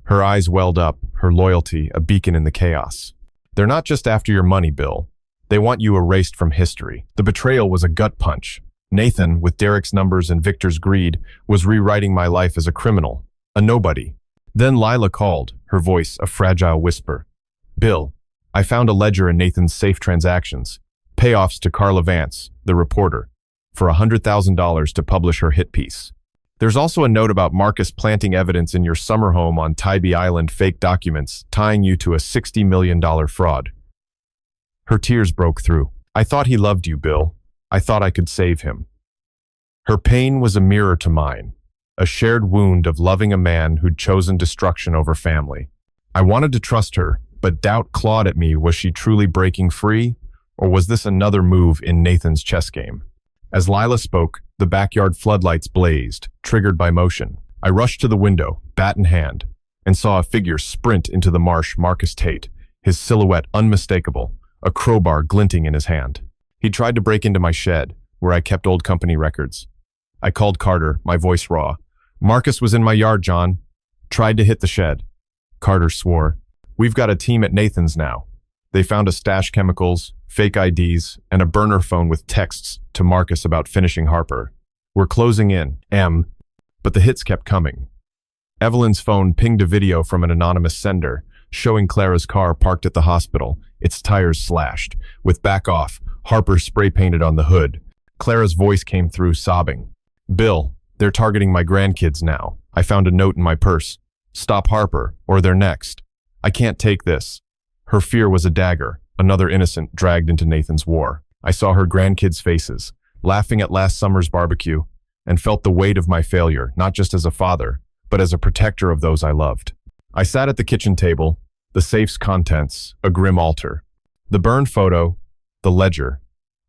Her eyes welled up, her loyalty a beacon in the chaos. They're not just after your money, Bill. They want you erased from history. The betrayal was a gut punch. Nathan, with Derek's numbers and Victor's greed, was rewriting my life as a criminal, a nobody. Then Lila called, her voice a fragile whisper. Bill, I found a ledger in Nathan's safe transactions, payoffs to Carla Vance, the reporter, for $100,000 to publish her hit piece. There's also a note about Marcus planting evidence in your summer home on Tybee Island, fake documents tying you to a $60 million fraud. Her tears broke through. I thought he loved you, Bill. I thought I could save him. Her pain was a mirror to mine, a shared wound of loving a man who'd chosen destruction over family. I wanted to trust her, but doubt clawed at me. Was she truly breaking free, or was this another move in Nathan's chess game? As Lila spoke, the backyard floodlights blazed, triggered by motion. I rushed to the window, bat in hand, and saw a figure sprint into the marsh. Marcus Tate, his silhouette unmistakable, a crowbar glinting in his hand. He tried to break into my shed, where I kept old company records. I called Carter, my voice raw. Marcus was in my yard, John. Tried to hit the shed. Carter swore. We've got a team at Nathan's now. They found a stash chemicals, fake IDs, and a burner phone with texts to Marcus about finishing Harper. We're closing in, but the hits kept coming. Evelyn's phone pinged a video from an anonymous sender, showing Clara's car parked at the hospital, its tires slashed, with "back off," Harper spray-painted on the hood. Clara's voice came through, sobbing. Bill, they're targeting my grandkids now. I found a note in my purse. Stop Harper, or they're next. I can't take this. Her fear was a dagger, another innocent dragged into Nathan's war. I saw her grandkids' faces, laughing at last summer's barbecue, and felt the weight of my failure, not just as a father, but as a protector of those I loved. I sat at the kitchen table, the safe's contents, a grim altar. The burned photo, the ledger,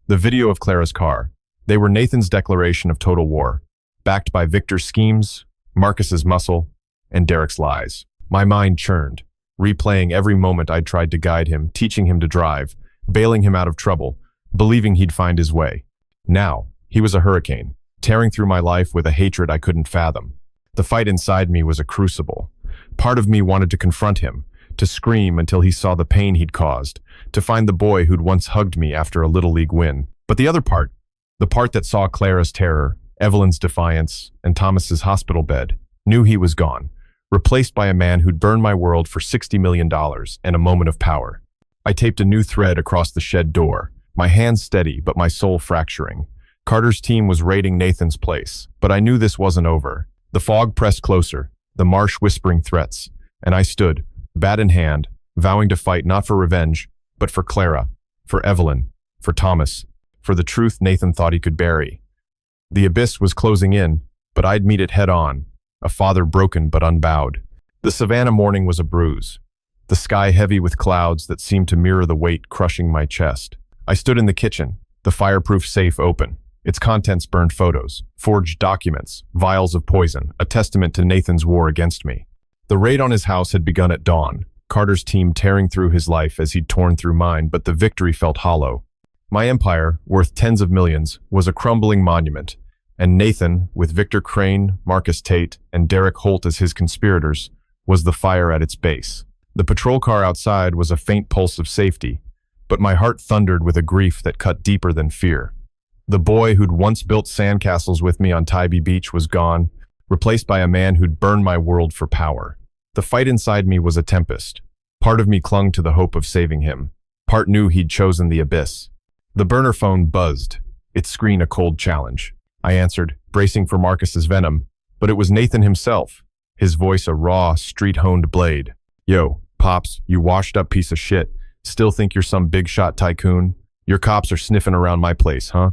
the video of Clara's car. They were Nathan's declaration of total war, backed by Victor's schemes, Marcus's muscle, and Derek's lies. My mind churned, replaying every moment I'd tried to guide him, teaching him to drive, bailing him out of trouble, believing he'd find his way. Now, he was a hurricane, tearing through my life with a hatred I couldn't fathom. The fight inside me was a crucible. Part of me wanted to confront him, to scream until he saw the pain he'd caused, to find the boy who'd once hugged me after a Little League win. But the other part, the part that saw Clara's terror, Evelyn's defiance, and Thomas's hospital bed, knew he was gone, replaced by a man who'd burned my world for $60 million and a moment of power. I taped a new thread across the shed door, my hands steady but my soul fracturing. Carter's team was raiding Nathan's place, but I knew this wasn't over. The fog pressed closer, the marsh whispering threats, and I stood, bat in hand, vowing to fight not for revenge, but for Clara, for Evelyn, for Thomas, for the truth Nathan thought he could bury. The abyss was closing in, but I'd meet it head on, a father broken but unbowed. The Savannah morning was a bruise, the sky heavy with clouds that seemed to mirror the weight crushing my chest. I stood in the kitchen, the fireproof safe open. Its contents burned photos, forged documents, vials of poison, a testament to Nathan's war against me. The raid on his house had begun at dawn, Carter's team tearing through his life as he'd torn through mine, but the victory felt hollow. My empire, worth tens of millions, was a crumbling monument, and Nathan, with Victor Crane, Marcus Tate, and Derek Holt as his conspirators, was the fire at its base. The patrol car outside was a faint pulse of safety, but my heart thundered with a grief that cut deeper than fear. The boy who'd once built sandcastles with me on Tybee Beach was gone, replaced by a man who'd burned my world for power. The fight inside me was a tempest. Part of me clung to the hope of saving him. Part knew he'd chosen the abyss. The burner phone buzzed, its screen a cold challenge. I answered, bracing for Marcus's venom, but it was Nathan himself, his voice a raw, street-honed blade. Yo, Pops, you washed-up piece of shit. Still think you're some big-shot tycoon? Your cops are sniffing around my place, huh?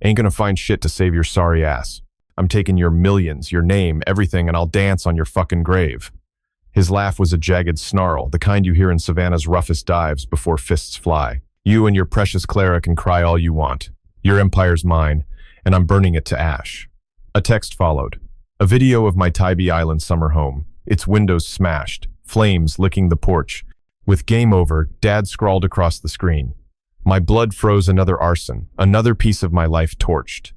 Ain't gonna find shit to save your sorry ass. I'm taking your millions, your name, everything, and I'll dance on your fucking grave. His laugh was a jagged snarl, the kind you hear in Savannah's roughest dives before fists fly. You and your precious Clara can cry all you want. Your empire's mine, and I'm burning it to ash. A text followed. A video of my Tybee Island summer home, its windows smashed, flames licking the porch. With game over, Dad scrawled across the screen. My blood froze another arson, another piece of my life torched.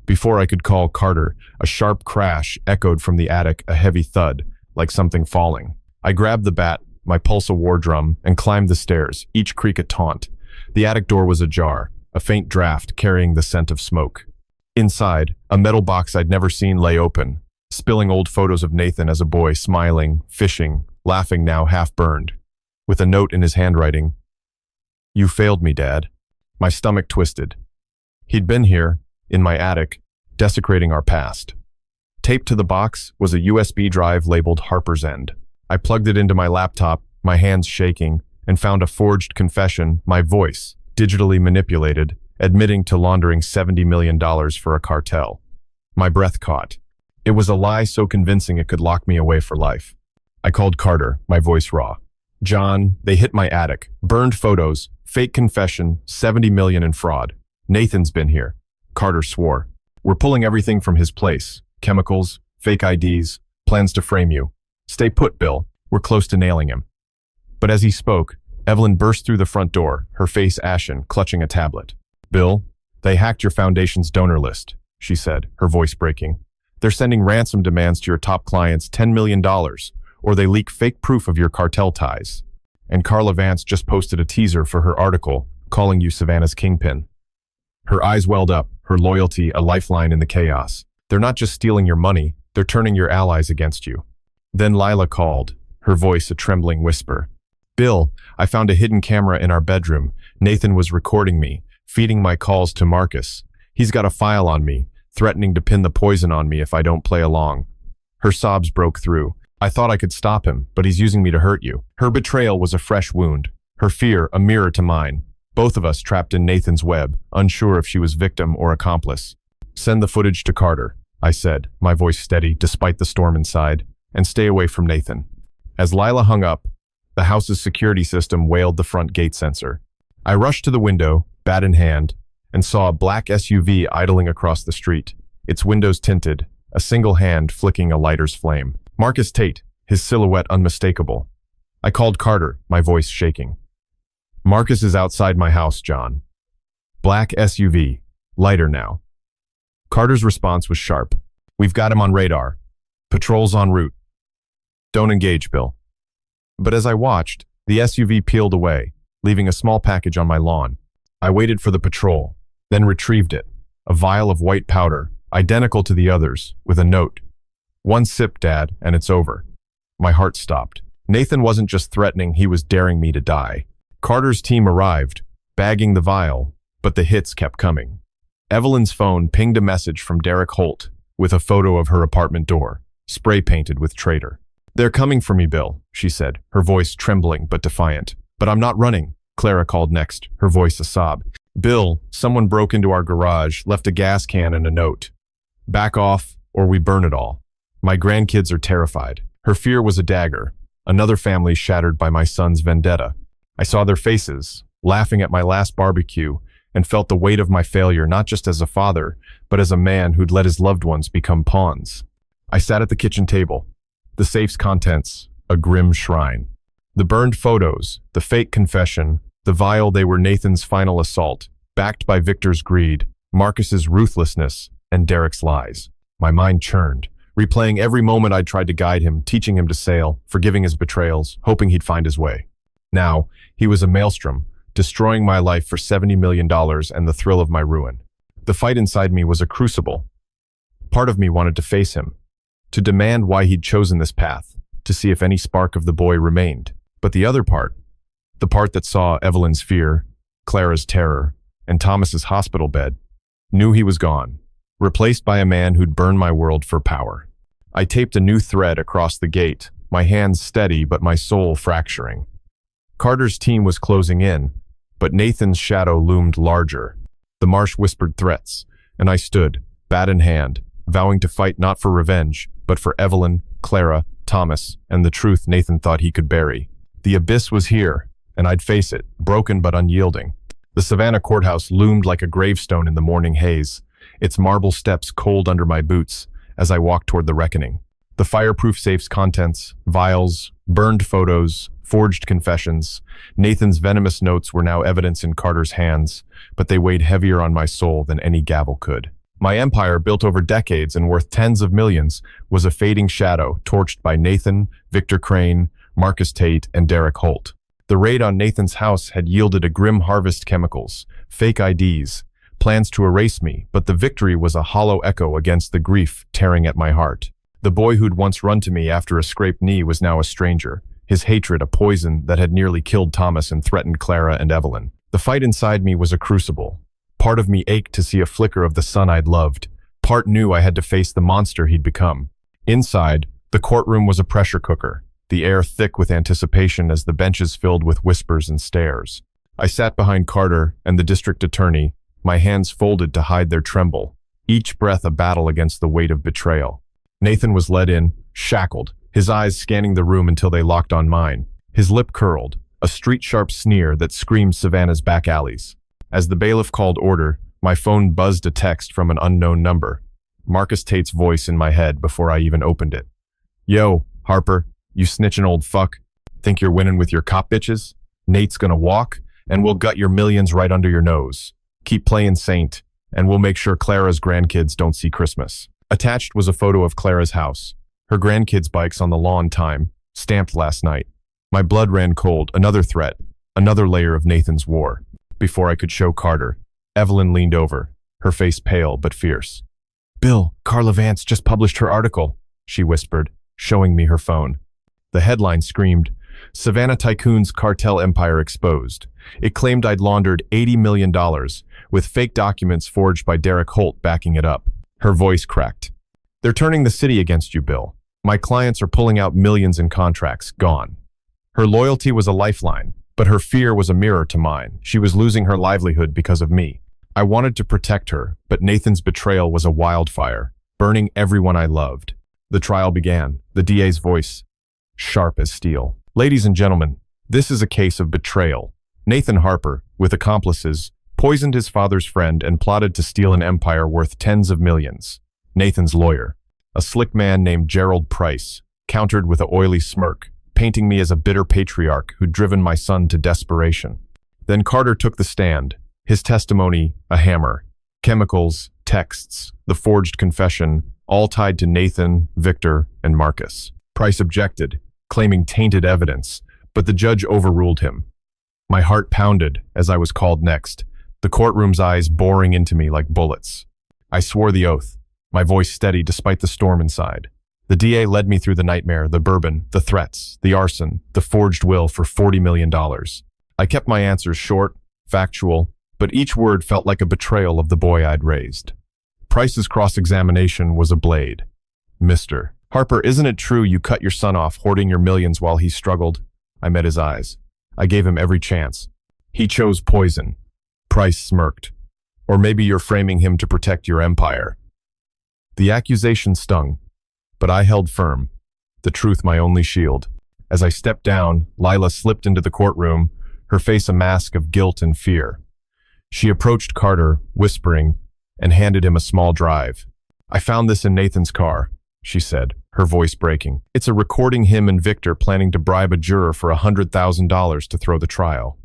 Before I could call Carter, a sharp crash echoed from the attic, a heavy thud, like something falling. I grabbed the bat, my pulse a war drum, and climbed the stairs, each creak a taunt. The attic door was ajar, a faint draft carrying the scent of smoke. Inside, a metal box I'd never seen lay open, spilling old photos of Nathan as a boy, smiling, fishing, laughing now half-burned. With a note in his handwriting, "You failed me, Dad." My stomach twisted. He'd been here, in my attic, desecrating our past. Taped to the box was a USB drive labeled Harper's End. I plugged it into my laptop, my hands shaking, and found a forged confession, my voice, digitally manipulated, admitting to laundering $70 million for a cartel. My breath caught. It was a lie so convincing it could lock me away for life. I called Carter, my voice raw. "John, they hit my attic. Burned photos, fake confession, $70 million in fraud. Nathan's been here." Carter swore. "We're pulling everything from his place. Chemicals, fake IDs, plans to frame you. Stay put, Bill. We're close to nailing him." But as he spoke, Evelyn burst through the front door, her face ashen, clutching a tablet. "Bill, they hacked your foundation's donor list," she said, her voice breaking. "They're sending ransom demands to your top clients, $10 million, or they leak fake proof of your cartel ties. And Carla Vance just posted a teaser for her article, calling you Savannah's kingpin." Her eyes welled up, her loyalty a lifeline in the chaos. "They're not just stealing your money, they're turning your allies against you." Then Lila called, her voice a trembling whisper. "Bill, I found a hidden camera in our bedroom. Nathan was recording me, feeding my calls to Marcus. He's got a file on me, threatening to pin the poison on me if I don't play along." Her sobs broke through. "I thought I could stop him, but he's using me to hurt you." Her betrayal was a fresh wound, her fear a mirror to mine. Both of us trapped in Nathan's web, unsure if she was victim or accomplice. "Send the footage to Carter," I said, my voice steady despite the storm inside, "and stay away from Nathan." As Lila hung up, the house's security system wailed the front gate sensor. I rushed to the window, bat in hand, and saw a black SUV idling across the street, its windows tinted, a single hand flicking a lighter's flame. Marcus Tate, his silhouette unmistakable. I called Carter, my voice shaking. "Marcus is outside my house, John." Black SUV, lighter now. Carter's response was sharp. "We've got him on radar. Patrol's en route. Don't engage, Bill." But as I watched, the SUV peeled away, leaving a small package on my lawn. I waited for the patrol, then retrieved it, a vial of white powder, identical to the others, with a note. "One sip, Dad, and it's over." My heart stopped. Nathan wasn't just threatening, he was daring me to die. Carter's team arrived, bagging the vial, but the hits kept coming. Evelyn's phone pinged a message from Derek Holt with a photo of her apartment door, spray-painted with traitor. "They're coming for me, Bill," she said, her voice trembling but defiant. "But I'm not running," Clara called next, her voice a sob. "Bill, someone broke into our garage, left a gas can and a note. Back off, or we burn it all. My grandkids are terrified. Her fear was a dagger, another family shattered by my son's vendetta. I saw their faces, laughing at my last barbecue, and felt the weight of my failure not just as a father, but as a man who'd let his loved ones become pawns. I sat at the kitchen table, the safe's contents, a grim shrine. The burned photos, the fake confession, the vial they were Nathan's final assault, backed by Victor's greed, Marcus's ruthlessness, and Derek's lies. My mind churned, replaying every moment I'd tried to guide him, teaching him to sail, forgiving his betrayals, hoping he'd find his way. Now, he was a maelstrom, destroying my life for $70 million and the thrill of my ruin. The fight inside me was a crucible. Part of me wanted to face him, to demand why he'd chosen this path, to see if any spark of the boy remained. But the other part, the part that saw Evelyn's fear, Clara's terror, and Thomas's hospital bed, knew he was gone, replaced by a man who'd burned my world for power. I taped a new thread across the gate, my hands steady but my soul fracturing. Carter's team was closing in, but Nathan's shadow loomed larger. The marsh whispered threats, and I stood, bat in hand, vowing to fight not for revenge, but for Evelyn, Clara, Thomas, and the truth Nathan thought he could bury. The abyss was here, and I'd face it, broken but unyielding. The Savannah courthouse loomed like a gravestone in the morning haze, its marble steps cold under my boots as I walked toward the reckoning. The fireproof safe's contents, vials, burned photos, forged confessions, Nathan's venomous notes were now evidence in Carter's hands, but they weighed heavier on my soul than any gavel could. My empire, built over decades and worth tens of millions, was a fading shadow torched by Nathan, Victor Crane, Marcus Tate, and Derek Holt. The raid on Nathan's house had yielded a grim harvest: chemicals, fake IDs, plans to erase me, but the victory was a hollow echo against the grief tearing at my heart. The boy who'd once run to me after a scraped knee was now a stranger, his hatred a poison that had nearly killed Thomas and threatened Clara and Evelyn. The fight inside me was a crucible. Part of me ached to see a flicker of the son I'd loved. Part knew I had to face the monster he'd become. Inside, the courtroom was a pressure cooker, the air thick with anticipation as the benches filled with whispers and stares. I sat behind Carter and the district attorney, my hands folded to hide their tremble, each breath a battle against the weight of betrayal. Nathan was led in, shackled, his eyes scanning the room until they locked on mine. His lip curled, a street-sharp sneer that screamed Savannah's back alleys. As the bailiff called order, my phone buzzed a text from an unknown number. Marcus Tate's voice in my head before I even opened it. "Yo, Harper, you snitching old fuck. Think you're winning with your cop bitches? Nate's gonna walk, and we'll gut your millions right under your nose. Keep playing saint, and we'll make sure Clara's grandkids don't see Christmas." Attached was a photo of Clara's house, her grandkids' bikes on the lawn, time, stamped last night. My blood ran cold, another threat, another layer of Nathan's war. Before I could show Carter, Evelyn leaned over, her face pale but fierce. "Bill, Carla Vance just published her article," she whispered, showing me her phone. The headline screamed, "Savannah Tycoon's Cartel Empire Exposed." It claimed I'd laundered $80 million, with fake documents forged by Derek Holt backing it up. Her voice cracked. "They're turning the city against you, Bill. My clients are pulling out millions in contracts, gone." Her loyalty was a lifeline, but her fear was a mirror to mine. She was losing her livelihood because of me. I wanted to protect her, but Nathan's betrayal was a wildfire, burning everyone I loved. The trial began, the DA's voice sharp as steel. "Ladies and gentlemen, this is a case of betrayal. Nathan Harper, with accomplices, poisoned his father's friend and plotted to steal an empire worth tens of millions. Nathan's lawyer, a slick man named Gerald Price, countered with an oily smirk, painting me as a bitter patriarch who'd driven my son to desperation. Then Carter took the stand, his testimony a hammer. Chemicals, texts, the forged confession, all tied to Nathan, Victor, and Marcus. Price objected, claiming tainted evidence, but the judge overruled him. My heart pounded as I was called next, the courtroom's eyes boring into me like bullets. I swore the oath, my voice steady despite the storm inside. The DA led me through the nightmare, the bourbon, the threats, the arson, the forged will for $40 million. I kept my answers short, factual, but each word felt like a betrayal of the boy I'd raised. Price's cross-examination was a blade. "Mr. Harper, isn't it true you cut your son off hoarding your millions while he struggled?" I met his eyes. I gave him every chance. "He chose poison." Price smirked. "Or maybe you're framing him to protect your empire." The accusation stung, but I held firm, the truth my only shield. As I stepped down, Lila slipped into the courtroom, her face a mask of guilt and fear. She approached Carter, whispering, and handed him a small drive. "I found this in Nathan's car," she said, her voice breaking. "It's a recording him and Victor planning to bribe a juror for $100,000 to throw the trial."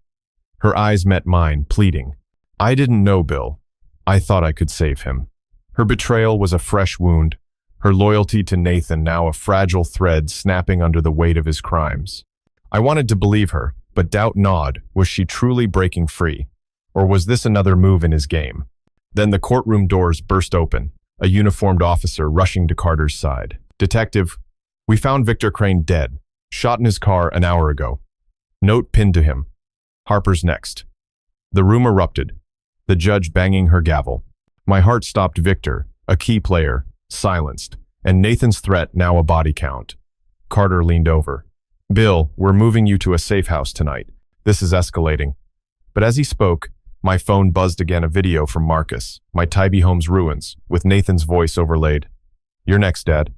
Her eyes met mine, pleading. "I didn't know, Bill. I thought I could save him." Her betrayal was a fresh wound, her loyalty to Nathan now a fragile thread snapping under the weight of his crimes. I wanted to believe her, but doubt gnawed. Was she truly breaking free? Or was this another move in his game? Then the courtroom doors burst open, a uniformed officer rushing to Carter's side. "Detective, we found Victor Crane dead, shot in his car an hour ago. Note pinned to him. Harper's next." The room erupted, the judge banging her gavel. My heart stopped. Victor, a key player, silenced, and Nathan's threat now a body count. Carter leaned over. "Bill, we're moving you to a safe house tonight. This is escalating." But as he spoke, my phone buzzed again, a video from Marcus, my Tybee home's ruins, with Nathan's voice overlaid. "You're next, Dad."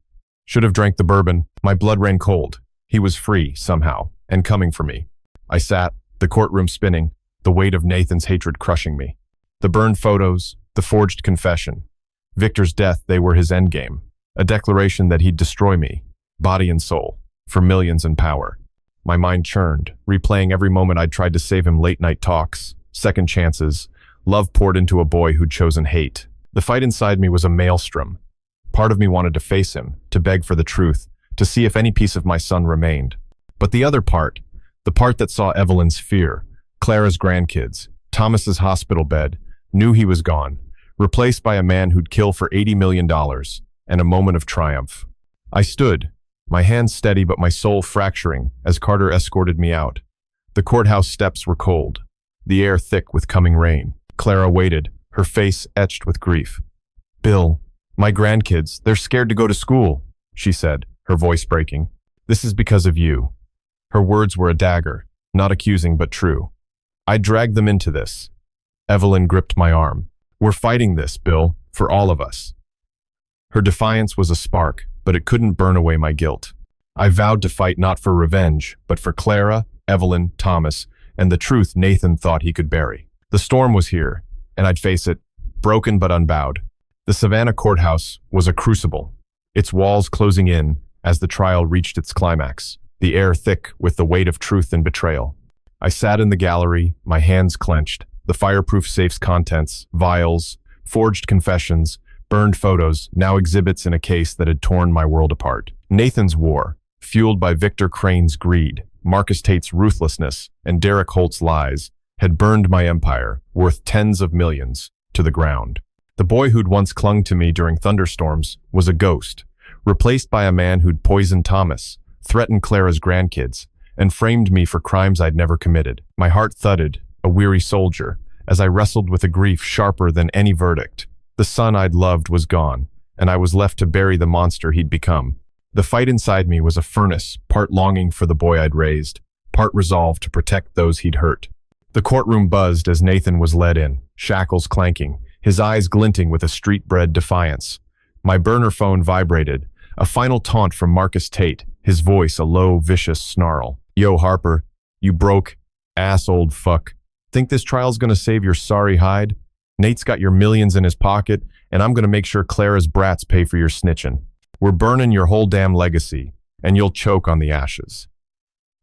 Should have drank the bourbon. My blood ran cold. He was free, somehow, and coming for me. I sat, the courtroom spinning, the weight of Nathan's hatred crushing me. The burned photos, the forged confession. Victor's death, they were his endgame. A declaration that he'd destroy me, body and soul, for millions and power. My mind churned, replaying every moment I'd tried to save him. Late-night talks, second chances, love poured into a boy who'd chosen hate. The fight inside me was a maelstrom. Part of me wanted to face him, to beg for the truth, to see if any piece of my son remained. But the other part, the part that saw Evelyn's fear, Clara's grandkids, Thomas's hospital bed, knew he was gone, replaced by a man who'd kill for $80 million, and a moment of triumph. I stood, my hands steady but my soul fracturing, as Carter escorted me out. The courthouse steps were cold, the air thick with coming rain. Clara waited, her face etched with grief. "Bill, my grandkids, they're scared to go to school," she said, her voice breaking. "This is because of you." Her words were a dagger, not accusing but true. I dragged them into this. Evelyn gripped my arm. "We're fighting this, Bill, for all of us." Her defiance was a spark, but it couldn't burn away my guilt. I vowed to fight not for revenge, but for Clara, Evelyn, Thomas, and the truth Nathan thought he could bury. The storm was here, and I'd face it, broken but unbowed. The Savannah courthouse was a crucible, its walls closing in as the trial reached its climax, the air thick with the weight of truth and betrayal. I sat in the gallery, my hands clenched, the fireproof safe's contents, vials, forged confessions, burned photos, now exhibits in a case that had torn my world apart. Nathan's war, fueled by Victor Crane's greed, Marcus Tate's ruthlessness, and Derek Holt's lies, had burned my empire, worth tens of millions, to the ground. The boy who'd once clung to me during thunderstorms was a ghost, replaced by a man who'd poisoned Thomas, threatened Clara's grandkids, and framed me for crimes I'd never committed. My heart thudded, a weary soldier, as I wrestled with a grief sharper than any verdict. The son I'd loved was gone, and I was left to bury the monster he'd become. The fight inside me was a furnace, part longing for the boy I'd raised, part resolve to protect those he'd hurt. The courtroom buzzed as Nathan was led in, shackles clanking, his eyes glinting with a street-bred defiance. My burner phone vibrated, a final taunt from Marcus Tate, his voice a low, vicious snarl. "Yo, Harper, you broke ass old fuck. Think this trial's gonna save your sorry hide? Nate's got your millions in his pocket, and I'm gonna make sure Clara's brats pay for your snitching. We're burning your whole damn legacy, and you'll choke on the ashes."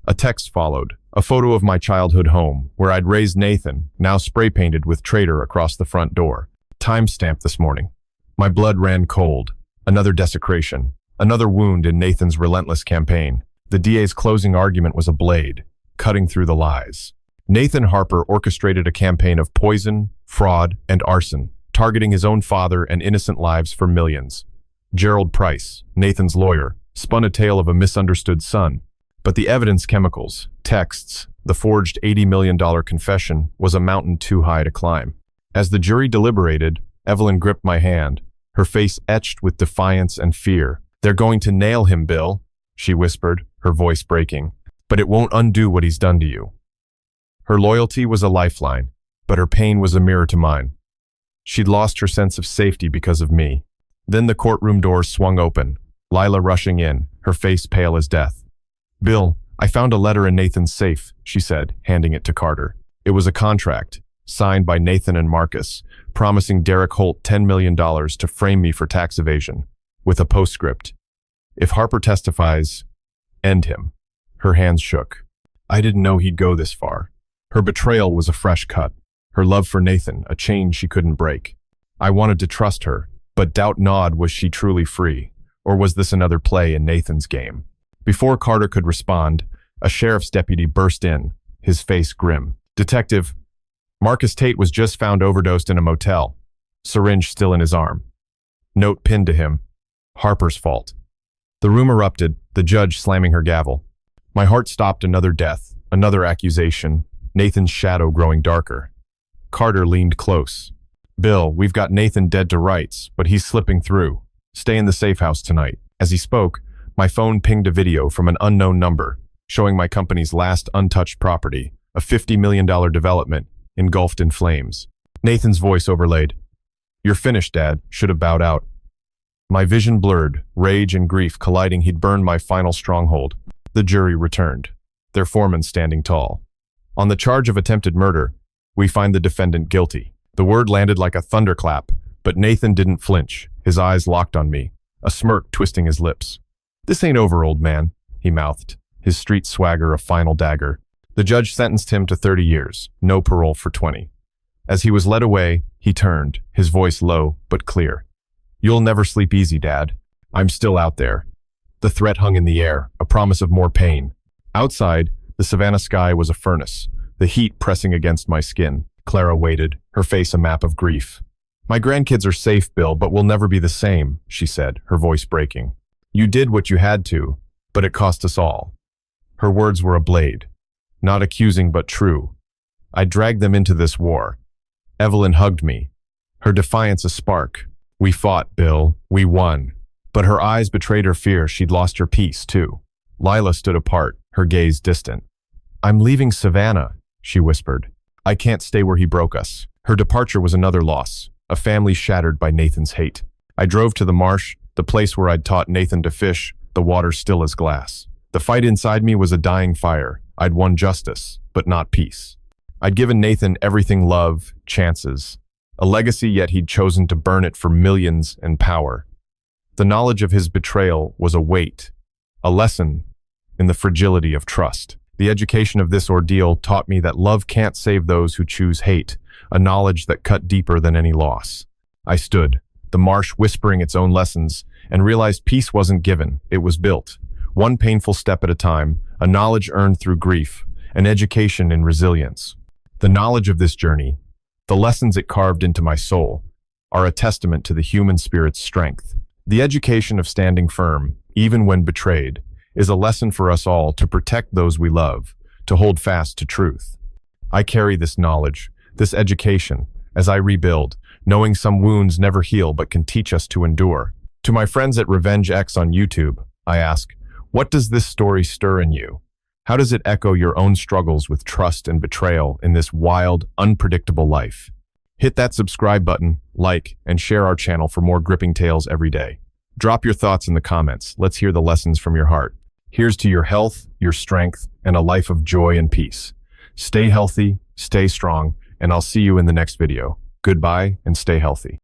A text followed, a photo of my childhood home, where I'd raised Nathan, now spray-painted with traitor across the front door. Timestamped this morning. My blood ran cold. Another desecration, another wound in Nathan's relentless campaign. The DA's closing argument was a blade, cutting through the lies. Nathan Harper orchestrated a campaign of poison, fraud, and arson, targeting his own father and innocent lives for millions. Gerald Price, Nathan's lawyer, spun a tale of a misunderstood son. But the evidence, chemicals, texts, the forged $80 million confession was a mountain too high to climb. As the jury deliberated, Evelyn gripped my hand, her face etched with defiance and fear. "They're going to nail him, Bill," she whispered, her voice breaking. "But it won't undo what he's done to you." Her loyalty was a lifeline, but her pain was a mirror to mine. She'd lost her sense of safety because of me. Then the courtroom doors swung open, Lila rushing in, her face pale as death. "Bill, I found a letter in Nathan's safe," she said, handing it to Carter. It was a contract, signed by Nathan and Marcus, promising Derek Holt $10 million to frame me for tax evasion, with a postscript. "If Harper testifies, end him." Her hands shook. I didn't know he'd go this far. Her betrayal was a fresh cut. Her love for Nathan, a chain she couldn't break. I wanted to trust her, but doubt gnawed, was she truly free? Or was this another play in Nathan's game? Before Carter could respond, a sheriff's deputy burst in, his face grim. "Detective, Marcus Tate was just found overdosed in a motel. Syringe still in his arm. Note pinned to him. Harper's fault." The room erupted, the judge slamming her gavel. My heart stopped. Another death, another accusation, Nathan's shadow growing darker. Carter leaned close. "Bill, we've got Nathan dead to rights, but he's slipping through. Stay in the safe house tonight." As he spoke, my phone pinged a video from an unknown number, showing my company's last untouched property, a $50 million development, engulfed in flames. Nathan's voice overlaid. "You're finished, Dad. Should have bowed out." My vision blurred, rage and grief colliding. He'd burned my final stronghold. The jury returned, their foreman standing tall. On the charge of attempted murder, we find the defendant guilty. The word landed like a thunderclap, but Nathan didn't flinch, his eyes locked on me, a smirk twisting his lips. "This ain't over, old man," he mouthed, his street swagger a final dagger. The judge sentenced him to 30 years, no parole for 20. As he was led away, he turned, his voice low but clear. "You'll never sleep easy, Dad. I'm still out there." The threat hung in the air, a promise of more pain. Outside, the Savannah sky was a furnace, the heat pressing against my skin. Clara waited, her face a map of grief. "My grandkids are safe, Bill, but we'll never be the same," she said, her voice breaking. "You did what you had to, but it cost us all." Her words were a blade, not accusing but true. I dragged them into this war. Evelyn hugged me, her defiance a spark. "We fought, Bill. We won." But her eyes betrayed her fear. She'd lost her peace, too. Lila stood apart, her gaze distant. "I'm leaving Savannah," she whispered. "I can't stay where he broke us." Her departure was another loss, a family shattered by Nathan's hate. I drove to the marsh, the place where I'd taught Nathan to fish, the water still as glass. The fight inside me was a dying fire. I'd won justice, but not peace. I'd given Nathan everything: love, chances, a legacy, yet he'd chosen to burn it for millions and power. The knowledge of his betrayal was a weight, a lesson in the fragility of trust. The education of this ordeal taught me that love can't save those who choose hate, a knowledge that cut deeper than any loss. I stood, the marsh whispering its own lessons, and realized peace wasn't given, it was built. One painful step at a time, a knowledge earned through grief, an education in resilience. The knowledge of this journey, the lessons it carved into my soul, are a testament to the human spirit's strength. The education of standing firm, even when betrayed, is a lesson for us all to protect those we love, to hold fast to truth. I carry this knowledge, this education, as I rebuild, knowing some wounds never heal but can teach us to endure. To my friends at RevengeX on YouTube, I ask, what does this story stir in you? How does it echo your own struggles with trust and betrayal in this wild, unpredictable life? Hit that subscribe button, like, and share our channel for more gripping tales every day. Drop your thoughts in the comments. Let's hear the lessons from your heart. Here's to your health, your strength, and a life of joy and peace. Stay healthy, stay strong, and I'll see you in the next video. Goodbye and stay healthy.